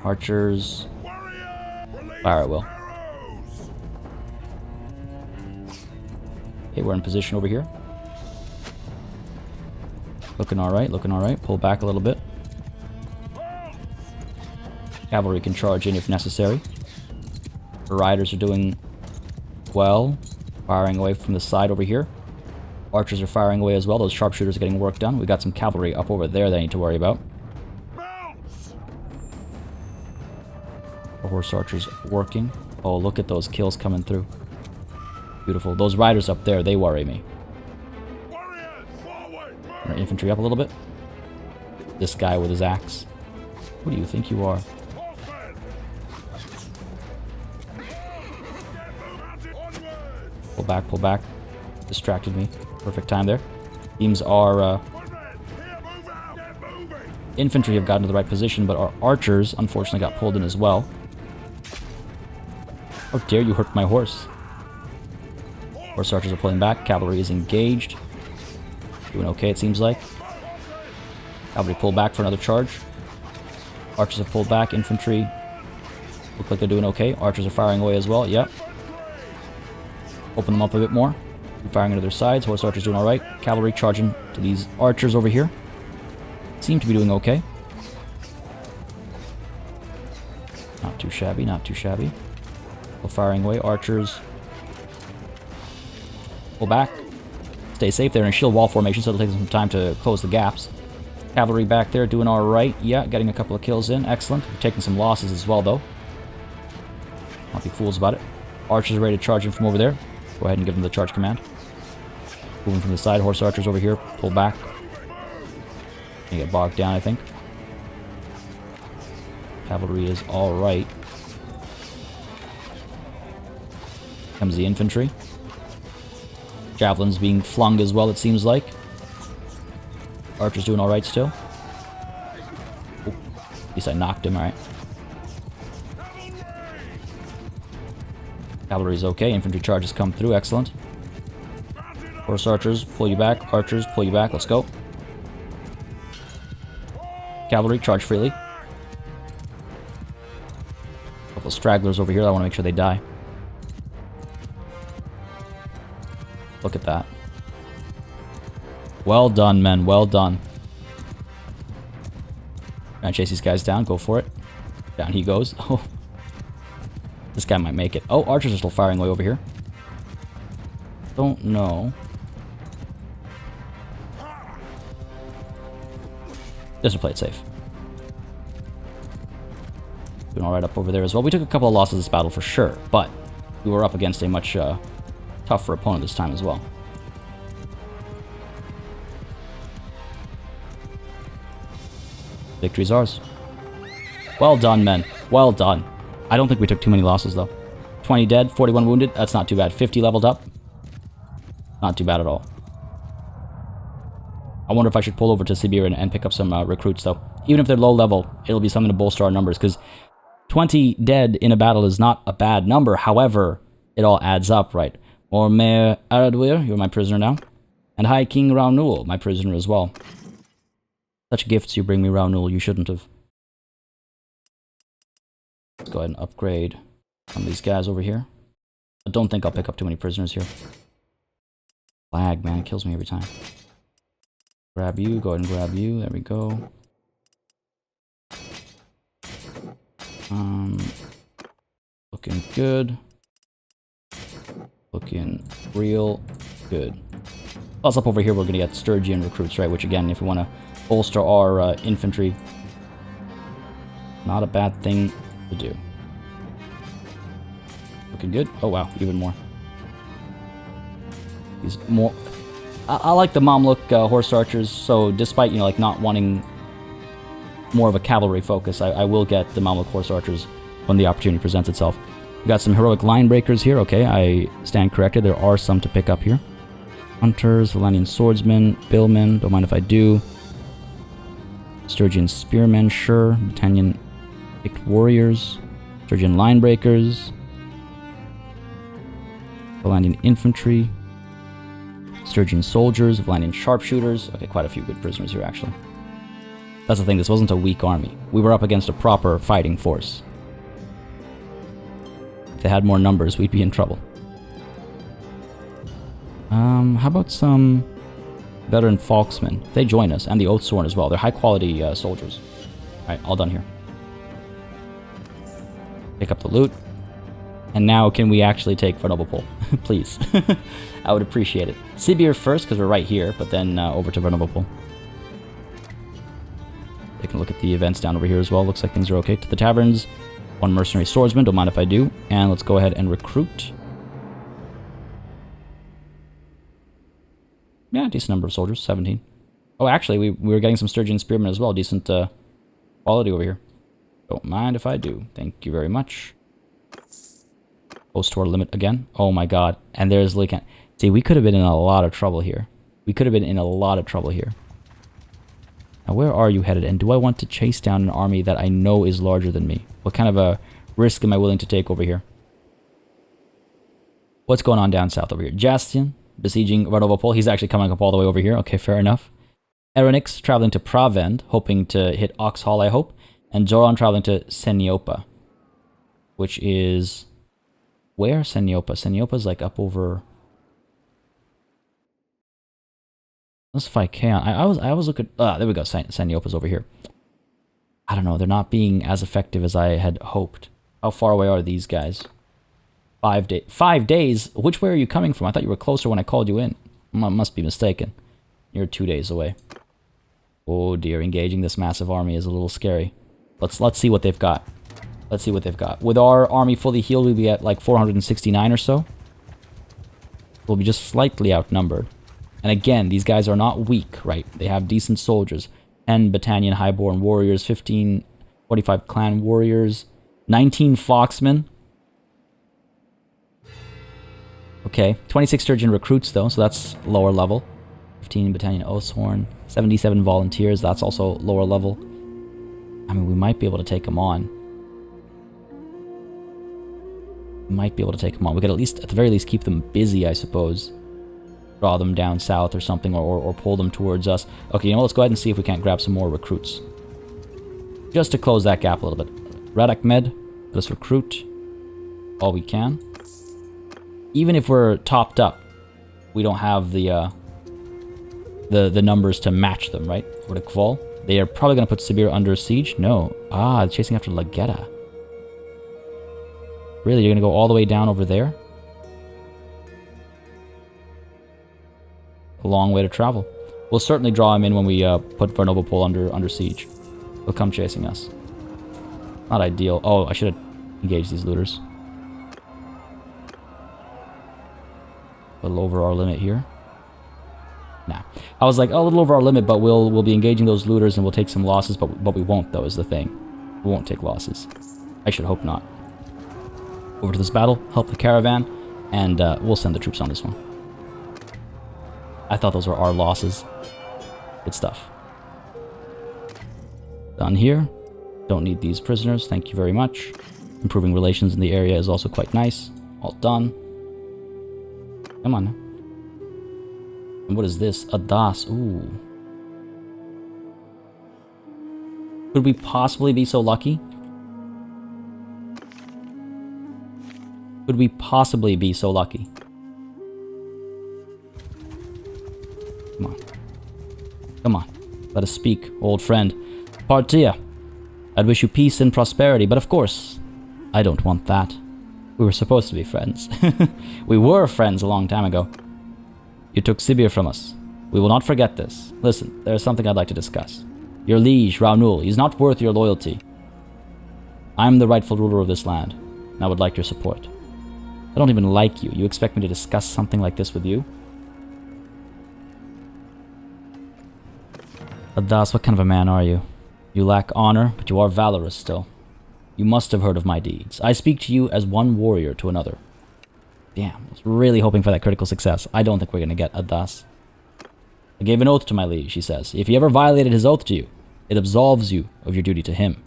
Archers. Fire at will. Okay, we're in position over here. Looking alright, looking alright. Pull back a little bit. Cavalry can charge in if necessary. The riders are doing well. Firing away from the side over here. Archers are firing away as well. Those sharpshooters are getting work done. We got some cavalry up over there that I need to worry about. The horse archers working. Oh, look at those kills coming through. Beautiful. Those riders up there, they worry me. Our infantry up a little bit. This guy with his axe. Who do you think you are? Pull back, pull back. Distracted me. Perfect time there. Teams are... infantry have gotten to the right position, but our archers, unfortunately, got pulled in as well. How dare you hurt my horse? Horse archers are pulling back. Cavalry is engaged. Doing okay, it seems like. Cavalry pull back for another charge. Archers have pulled back. Infantry look like they're doing okay. Archers are firing away as well. Yep. Open them up a bit more. Firing into their sides. Horse archers doing alright. Cavalry charging to these archers over here. Seem to be doing okay. Not too shabby, not too shabby. Still firing away. Archers. Pull back. Stay safe. They're in a shield wall formation, so it'll take them some time to close the gaps. Cavalry back there doing alright. Yeah, getting a couple of kills in. Excellent. We're taking some losses as well, though. Not be fools about it. Archers are ready to charge in from over there. Go ahead and give them the charge command. Moving from the side. Horse archers over here. Pull back. Gonna get bogged down, I think. Cavalry is alright. Comes the infantry. Javelins being flung as well, it seems like. Archer's doing alright still. Oh, at least I knocked him, alright. Cavalry's okay. Infantry charges come through. Excellent. Horse archers, pull you back. Archers, pull you back. Let's go. Cavalry, charge freely. Couple of stragglers over here. I want to make sure they die. Look at that. Well done, men. Well done. Trying to chase these guys down. Go for it. Down he goes. Oh. This guy might make it. Oh, archers are still firing away over here. Don't know. Just to play it safe. Doing alright up over there as well. We took a couple of losses this battle for sure, but we were up against a much tougher opponent this time as well. Victory's ours. Well done, men. Well done. I don't think we took too many losses, though. 20 dead, 41 wounded. That's not too bad. 50 leveled up. Not too bad at all. I wonder if I should pull over to Sibir and pick up some recruits, though. Even if they're low level, it'll be something to bolster our numbers, because 20 dead in a battle is not a bad number. However, it all adds up, right? Or Mayor Aradwir, you're my prisoner now. And High King Raunul, my prisoner as well. Such gifts you bring me, Raunul, you shouldn't have. Let's go ahead and upgrade some of these guys over here. I don't think I'll pick up too many prisoners here. Lag, man, it kills me every time. Grab you, go ahead and grab you, there we go. Looking good. Looking real good. Plus up over here we're gonna get Sturgian recruits, right? Which again, if we want to bolster our infantry, not a bad thing to do. Looking good. Oh wow, even more. These more. I like the Mamluk horse archers, so despite, you know, like not wanting more of a cavalry focus, I will get the Mamluk horse archers when the opportunity presents itself. We got some heroic line breakers here. Okay, I stand corrected. There are some to pick up here. Hunters, Valanian swordsmen, billmen, don't mind if I do. Sturgian spearmen, sure. Battanian picked warriors. Sturgian line breakers. Valanian infantry. Sturgian soldiers, Valanian sharpshooters. Okay, quite a few good prisoners here, actually. That's the thing, this wasn't a weak army. We were up against a proper fighting force. If they had more numbers, we'd be in trouble. How about some veteran Falksmen? They join us, and the Oathsworn as well. They're high-quality soldiers. Alright, all done here. Pick up the loot. And now, can we actually take Vernoblepol? Please. I would appreciate it. Sibir first, because we're right here, but then over to Vernoblepol. Take a look at the events down over here as well. Looks like things are okay. To the taverns. One mercenary swordsman, don't mind if I do. And let's go ahead and recruit. Yeah, decent number of soldiers. 17. Oh, actually, we were getting some Sturgian spearmen as well. Decent quality over here. Don't mind if I do. Thank you very much. Close to our limit again. Oh my god. And there's Lycan. See, we could have been in a lot of trouble here. We could have been in a lot of trouble here. Now, where are you headed? And do I want to chase down an army that I know is larger than me? What kind of a risk am I willing to take over here? What's going on down south over here? Jastian besieging Vernoblepol. He's actually coming up all the way over here. Okay, fair enough. Erinix traveling to Pravend, hoping to hit Oxhall, I hope. And Joran traveling to Seniopa, which is... Where? Seniopa. Seniopa's like up over... Let's fight Kaon. I was looking... there we go. Seniopa's over here. I don't know. They're not being as effective as I had hoped. How far away are these guys? 5 days. 5 days? Which way are you coming from? I thought you were closer when I called you in. Must be mistaken. You're 2 days away. Oh dear, engaging this massive army is a little scary. Let's see what they've got. Let's see what they've got. With our army fully healed, we'll be at like 469 or so. We'll be just slightly outnumbered. And again, these guys are not weak, right? They have decent soldiers. 10 Battanian Highborn warriors, 45 clan warriors, 19 Foxmen. Okay, 26 Sturgeon recruits though, so that's lower level. 15 Battalion Oathsworn, 77 volunteers, that's also lower level. I mean, we might be able to take them on. We might be able to take them on. We could at the very least, keep them busy, I suppose. Draw them down south or something, or pull them towards us. Okay, you know what? Let's go ahead and see if we can't grab some more recruits. Just to close that gap a little bit. Radak Med, let's recruit all we can. Even if we're topped up, we don't have the numbers to match them, right? Or to Kval. They are probably going to put Sibir under siege. No. Ah, chasing after Lagetta. Really? You're going to go all the way down over there? A long way to travel. We'll certainly draw him in when we put Varnovopol under siege. He'll come chasing us. Not ideal. Oh, I should have engaged these looters. A little over our limit here. Nah. I was like, oh, a little over our limit, but we'll be engaging those looters and we'll take some losses, but we won't, though, is the thing. We won't take losses. I should hope not. Over to this battle, help the caravan, and we'll send the troops on this one. I thought those were our losses. Good stuff. Done here. Don't need these prisoners, thank you very much. Improving relations in the area is also quite nice. All done. Come on now. And what is this? A Das. Ooh. Could we possibly be so lucky? Could we possibly be so lucky? Come on. Come on. Let us speak, old friend. Partia. I'd wish you peace and prosperity, but of course, I don't want that. We were supposed to be friends. We were friends a long time ago. You took Sibir from us. We will not forget this. Listen, there is something I'd like to discuss. Your liege, Raunul, he's not worth your loyalty. I am the rightful ruler of this land, and I would like your support. I don't even like you. You expect me to discuss something like this with you? Adas, what kind of a man are you? You lack honor, but you are valorous still. You must have heard of my deeds. I speak to you as one warrior to another. Damn, I was really hoping for that critical success. I don't think we're going to get Adas. I gave an oath to my liege, she says. If he ever violated his oath to you, it absolves you of your duty to him.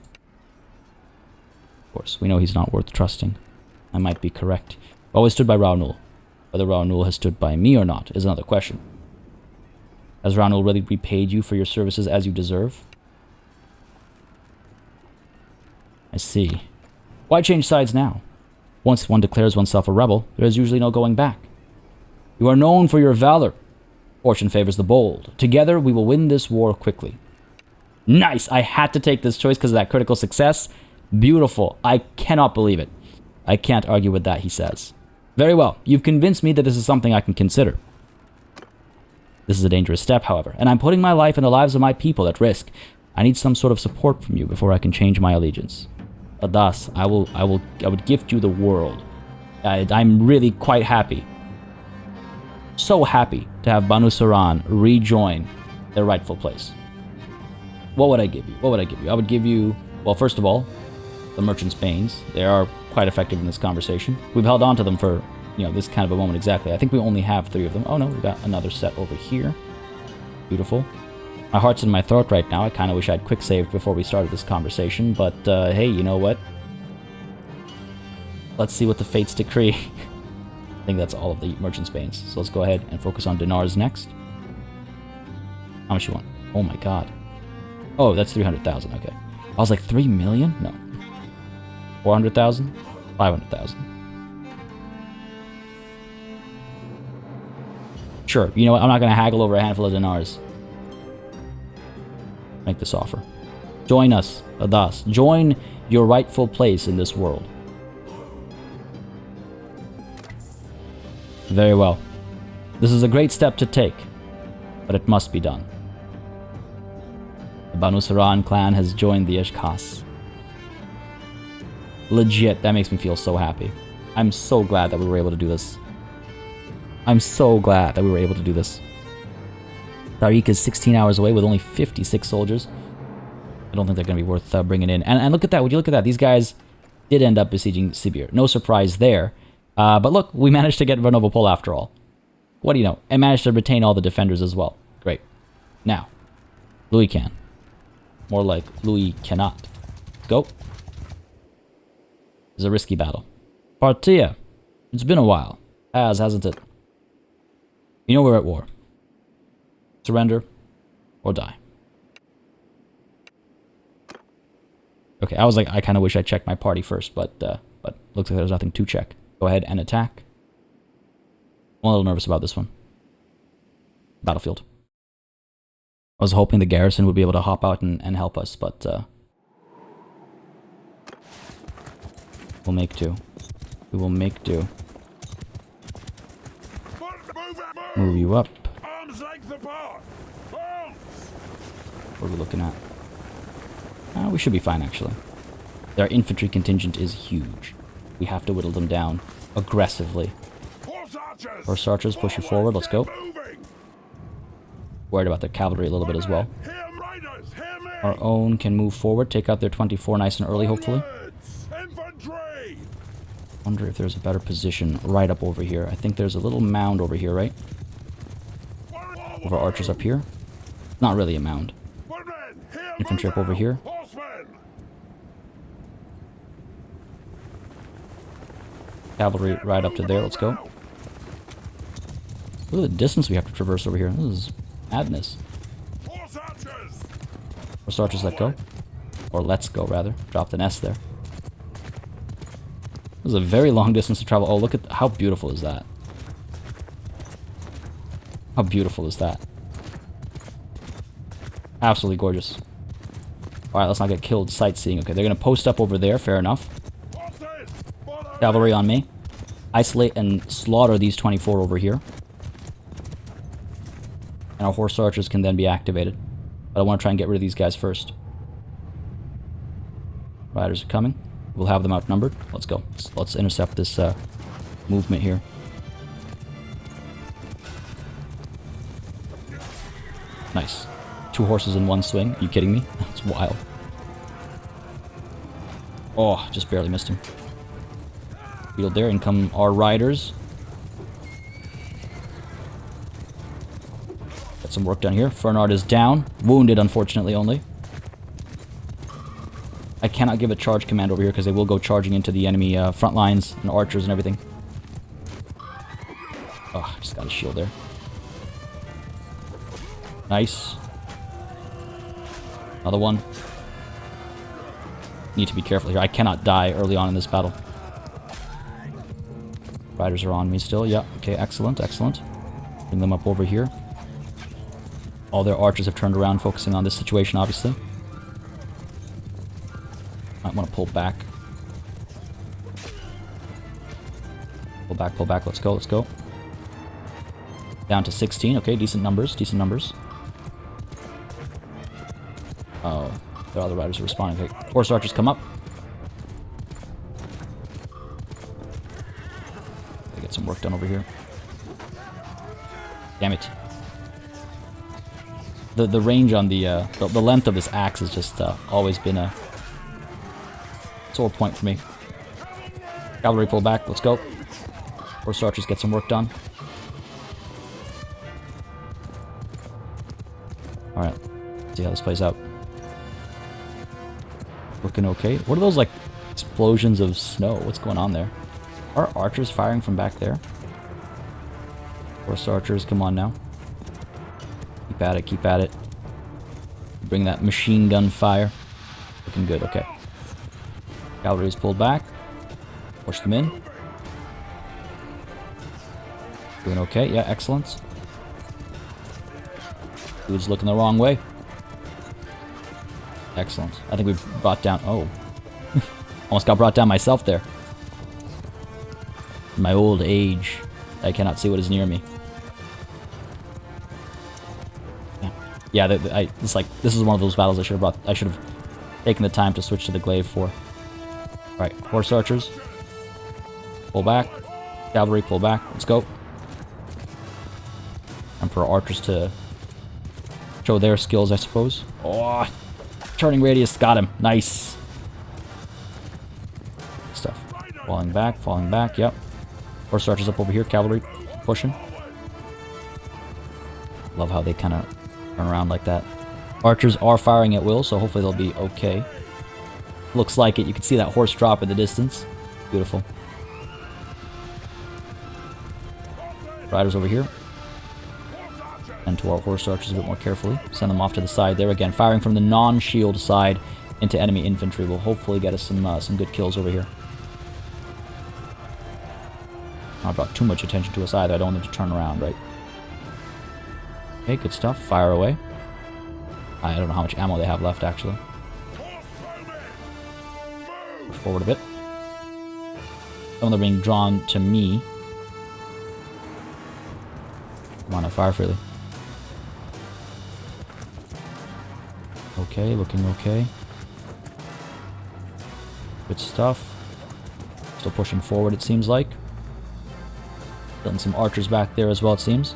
Of course, we know he's not worth trusting. I might be correct. Always stood by Raunul. Whether Raunul has stood by me or not is another question. Has Raunul really repaid you for your services as you deserve? I see. Why change sides now? Once one declares oneself a rebel, there is usually no going back. You are known for your valor. Fortune favors the bold. Together, we will win this war quickly. Nice! I had to take this choice because of that critical success. Beautiful. I cannot believe it. I can't argue with that, he says. Very well. You've convinced me that this is something I can consider. This is a dangerous step, however, and I'm putting my life and the lives of my people at risk. I need some sort of support from you before I can change my allegiance. Adas, I would gift you the world. I'm really quite happy. So happy to have Banu Saran rejoin their rightful place. What would I give you? What would I give you? I would give you, well, first of all, the Merchant's Banes. They are quite effective in this conversation. We've held on to them for, this kind of a moment exactly. I think we only have 3 of them. Oh no, we've got another set over here. Beautiful. My heart's in my throat right now. I kind of wish I'd quick saved before we started this conversation, but hey, you know what? Let's see what the fates decree. I think that's all of the Merchant's Banes. So let's go ahead and focus on Dinars next. How much you want? Oh my god. Oh, that's 300,000. Okay. I was like, 3 million? No. 400,000? 500,000. Sure. You know what? I'm not going to haggle over a handful of dinars. Make this offer. Join us, Adas. Join your rightful place in this world. Very well. This is a great step to take, but it must be done. The Banu Saran clan has joined the Ishkas. Legit, that makes me feel so happy. I'm so glad that we were able to do this. I'm so glad that we were able to do this. Tariq is 16 hours away with only 56 soldiers. I don't think they're going to be worth bringing in. And look at that. Would you look at that? These guys did end up besieging Sibir. No surprise there. But look, we managed to get Varnovopol after all. What do you know? And managed to retain all the defenders as well. Great. Now, Louis can. More like Louis cannot. Go. It's a risky battle. Partia. It's been a while. Hasn't it? You know we're at war. Surrender or die. Okay, I was like, I kind of wish I checked my party first, but looks like there's nothing to check. Go ahead and attack. I'm a little nervous about this one. Battlefield. I was hoping the garrison would be able to hop out and help us, but we'll make do. We will make do. Move you up. What are we looking at? We should be fine, actually. Their infantry contingent is huge. We have to whittle them down aggressively. Horse archers, push you forward. Let's go. Worried about their cavalry a little bit as well. Our own can move forward, take out their 24 nice and early, hopefully. Wonder if there's a better position right up over here. I think there's a little mound over here, right? Of our archers up here. Not really a mound. Infantry up over here. Cavalry right up to there. Let's go. Look at the distance we have to traverse over here. This is madness. Horse archers, let go. Or let's go, rather. Dropped an S there. This is a very long distance to travel. Oh, look at how beautiful is that? How beautiful is that? Absolutely gorgeous. Alright, let's not get killed sightseeing. Okay, they're going to post up over there. Fair enough. Cavalry on me. Isolate and slaughter these 24 over here. And our horse archers can then be activated. But I want to try and get rid of these guys first. Riders are coming. We'll have them outnumbered. Let's go. Let's intercept this movement here. Nice. 2 horses in one swing. Are you kidding me? That's wild. Oh, just barely missed him. Field there, and come our riders. Get some work done here. Fernard is down. Wounded, unfortunately, only. I cannot give a charge command over here because they will go charging into the enemy front lines and archers and everything. Oh, just got a shield there. Nice. Another one. Need to be careful here. I cannot die early on in this battle. Riders are on me still. Yeah. Okay, excellent, excellent. Bring them up over here. All their archers have turned around, focusing on this situation, obviously. Might want to pull back. Pull back. Let's go, let's go. Down to 16. Okay, decent numbers, decent numbers. Oh, their other riders are responding. Okay, horse archers come up. Get some work done over here. Damn it. The range on the length of this axe has just always been a sore point for me. Cavalry pull back. Let's go. Horse archers get some work done. Alright. See how this plays out. Looking okay. What are those, like, explosions of snow? What's going on there? Are archers firing from back there? Horse archers, come on now. Keep at it, keep at it. Bring that machine gun fire. Looking good, okay. Cavalry is pulled back. Push them in. Doing okay, yeah, excellent. Dude's looking the wrong way. Excellent. I think we've brought down... Oh. Almost got brought down myself there. In my old age, I cannot see what is near me. Yeah, it's like, this is one of those battles I should have taken the time to switch to the glaive for. Alright, horse archers. Pull back. Cavalry, pull back. Let's go. And for our archers to show their skills, I suppose. Oh, turning radius, got him. Nice. Stuff. Falling back, yep. Horse archers up over here, cavalry pushing. Love how they kind of turn around like that. Archers are firing at will, so hopefully they'll be okay. Looks like it. You can see that horse drop in the distance. Beautiful. Riders over here. And to our horse archers a bit more carefully. Send them off to the side there. Again, firing from the non-shield side into enemy infantry will hopefully get us some good kills over here. Not brought too much attention to us either. I don't want them to turn around, right? Okay, good stuff. Fire away. I don't know how much ammo they have left, actually. Push forward a bit. Some of them are being drawn to me. Come on, I fire freely. Okay, looking okay. Good stuff. Still pushing forward, it seems like. Getting some archers back there as well, it seems.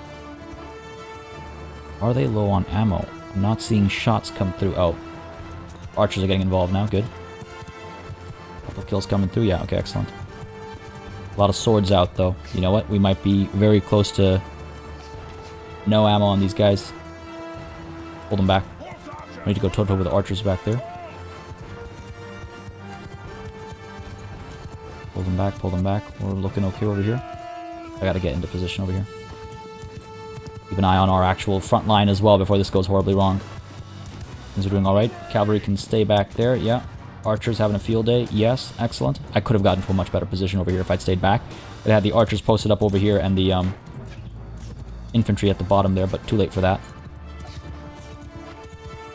Are they low on ammo? I'm not seeing shots come through. Oh. Archers are getting involved now, good. Couple kills coming through, yeah, okay, excellent. A lot of swords out, though. You know what? We might be very close to no ammo on these guys. Hold them back. I need to go toe-to-toe with the archers back there. Pull them back, pull them back. We're looking okay over here. I gotta get into position over here. Keep an eye on our actual front line as well before this goes horribly wrong. Things are doing alright. Cavalry can stay back there, yeah. Archers having a field day, yes, excellent. I could have gotten to a much better position over here if I'd stayed back. I'd had the archers posted up over here and the infantry at the bottom there, but too late for that.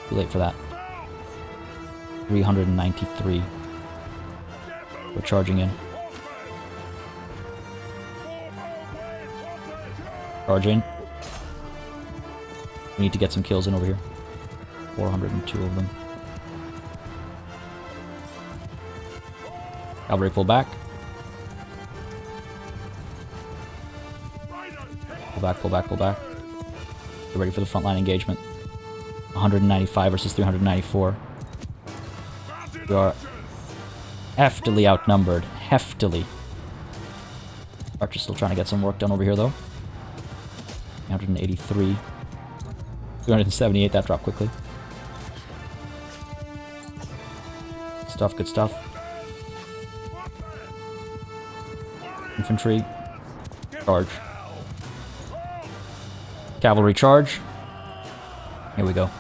Too late for that. 393. We're charging in. Charge in. We need to get some kills in over here. 402 of them. Cavalry pull back. Pull back, pull back, pull back. Get ready for the frontline engagement. 195 versus 394. We are heftily outnumbered. Heftily. Archer's still trying to get some work done over here, though. 183. 378, that dropped quickly. Stuff, good stuff. Infantry. Charge. Cavalry charge. Here we go.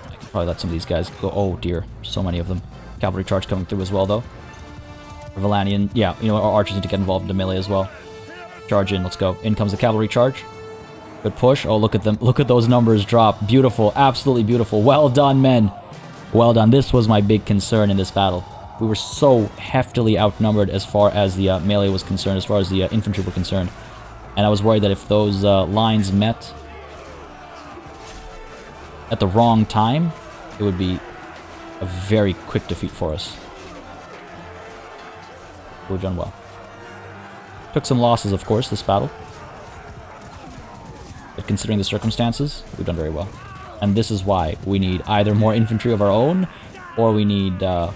I can probably let some of these guys go. Oh dear, so many of them. Cavalry charge coming through as well, though. Valanian, yeah, you know, our archers need to get involved in the melee as well. Charge in, let's go. In comes the cavalry charge. Good push. Oh, look at them. Look at those numbers drop. Beautiful, absolutely beautiful. Well done, men. Well done. This was my big concern in this battle. We were so heftily outnumbered as far as the melee was concerned, as far as the infantry were concerned. And I was worried that if those lines met at the wrong time, it would be a very quick defeat for us. We've done well. Took some losses, of course, this battle. But considering the circumstances, we've done very well. And this is why we need either more infantry of our own, or we need... sorry,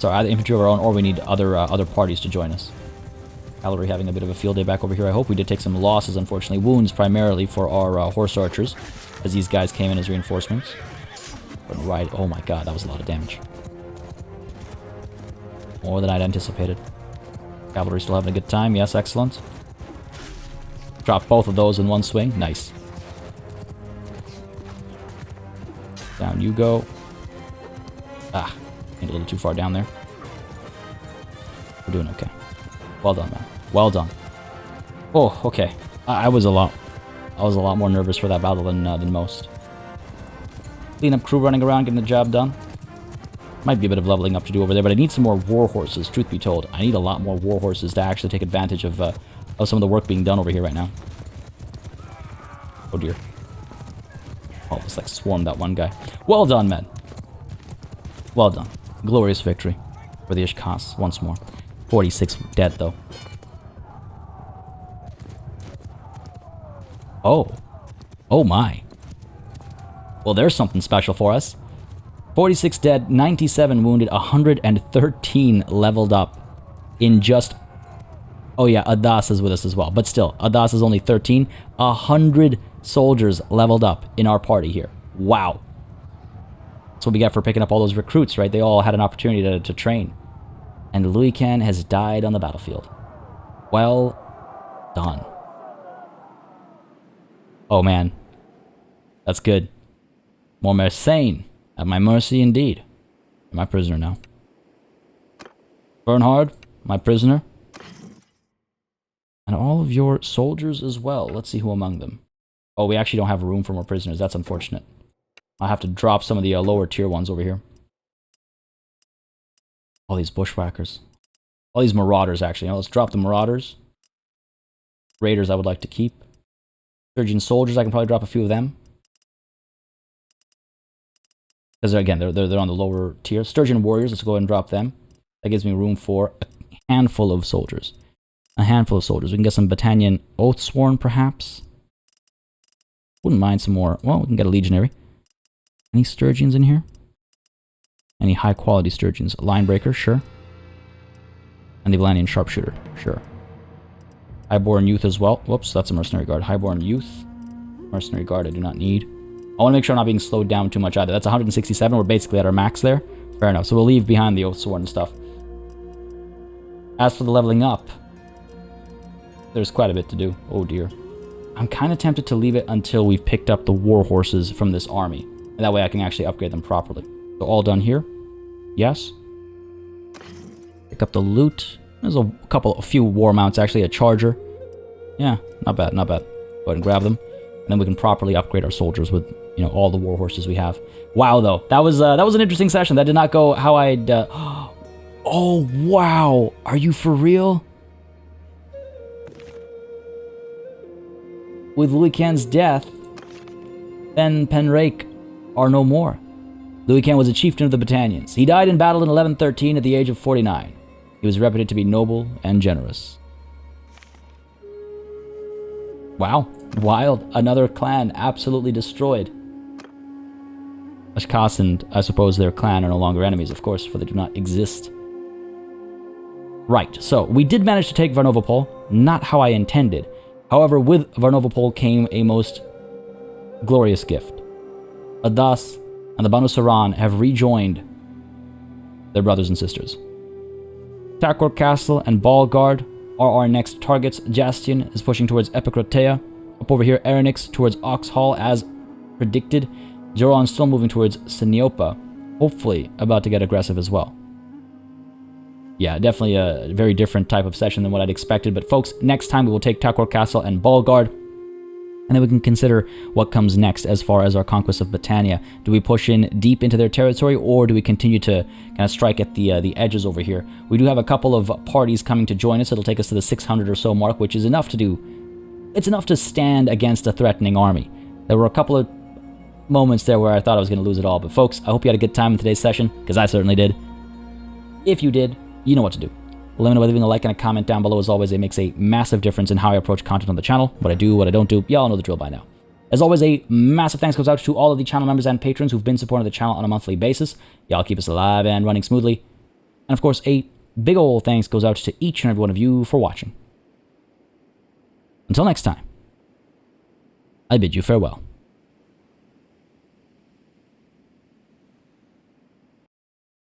either infantry of our own, or we need other parties to join us. Cavalry having a bit of a field day back over here. I hope we did take some losses, unfortunately. Wounds primarily for our horse archers, as these guys came in as reinforcements. But right, oh my god, that was a lot of damage. More than I'd anticipated. Cavalry still having a good time. Yes, excellent. Drop both of those in one swing. Nice. Down you go. Ah, ain't a little too far down there. We're doing okay. Well done, man. Well done. Oh, okay. I was a lot more nervous for that battle than most. Cleanup crew running around, getting the job done. Might be a bit of leveling up to do over there, but I need some more war horses, truth be told. I need a lot more war horses to actually take advantage of some of the work being done over here right now. Oh dear. Oh, it's like swarmed that one guy. Well done, men. Well done. Glorious victory for the Ishkas once more. 46 dead, though. Oh. Oh my. Well, there's something special for us. 46 dead, 97 wounded, 113 leveled up in just... Oh yeah, Adas is with us as well. But still, Adas is only 13. 100 soldiers leveled up in our party here. Wow. That's what we get for picking up all those recruits, right? They all had an opportunity to train. And Luican has died on the battlefield. Well done. Oh man. That's good. More Mersane. At my mercy indeed. You're my prisoner now. Bernhard, my prisoner. And all of your soldiers as well. Let's see who among them. Oh, we actually don't have room for more prisoners. That's unfortunate. I'll have to drop some of the lower tier ones over here. All these bushwhackers. All these marauders, actually. Now let's drop the marauders. Raiders I would like to keep. Surgeon soldiers, I can probably drop a few of them. Because again, they're on the lower tier. Sturgeon warriors, let's go ahead and drop them. That gives me room for a handful of soldiers. A handful of soldiers. We can get some Battanian Oathsworn, perhaps. Wouldn't mind some more. Well, we can get a legionary. Any Sturgeons in here? Any high quality Sturgeons? Linebreaker, sure. And the Valanian Sharpshooter, sure. Highborn Youth as well. Whoops, that's a Mercenary Guard. Highborn Youth. Mercenary Guard I do not need. I want to make sure I'm not being slowed down too much either. That's 167. We're basically at our max there. Fair enough. So we'll leave behind the Oathsworn and stuff. As for the leveling up, there's quite a bit to do. Oh dear. I'm kind of tempted to leave it until we've picked up the war horses from this army. And that way I can actually upgrade them properly. So all done here. Yes. Pick up the loot. There's a few war mounts, actually. A charger. Yeah, not bad, not bad. Go ahead and grab them. And then we can properly upgrade our soldiers with, you know, all the war horses we have. Wow, though. That was an interesting session. That did not go how I'd... Oh, wow. Are you for real? With Luican's death, Ben Penrake are no more. Luican was a chieftain of the Battanians. He died in battle in 1113 at the age of 49. He was reputed to be noble and generous. Wow. Wild. Another clan absolutely destroyed. Ashkas and, I suppose, their clan are no longer enemies, of course, for they do not exist. Right, so we did manage to take Varnovopol, not how I intended. However, with Varnovopol came a most glorious gift. Adas and the Banu Saran have rejoined their brothers and sisters. Takor Castle and Balgard are our next targets. Jastian is pushing towards Epicrotea. Up over here, Erinix towards Oxhall as predicted. Joron still moving towards Siniopa, hopefully about to get aggressive as well. Yeah, definitely a very different type of session than what I'd expected. But folks, next time we will take Takor Castle and Balgard, and then we can consider what comes next as far as our conquest of Battania. Do we push in deep into their territory, or do we continue to kind of strike at the edges over here? We do have a couple of parties coming to join us. It'll take us to the 600 or so mark, which is enough to do. It's enough to stand against a threatening army. There were a couple of moments there where I thought I was going to lose it all. But folks, I hope you had a good time in today's session, because I certainly did. If you did, you know what to do. Let me know by leaving a like and a comment down below. As always, it makes a massive difference in how I approach content on the channel. What I do, what I don't do, y'all know the drill by now. As always, a massive thanks goes out to all of the channel members and patrons who've been supporting the channel on a monthly basis. Y'all keep us alive and running smoothly. And of course, a big ol' thanks goes out to each and every one of you for watching. Until next time, I bid you farewell.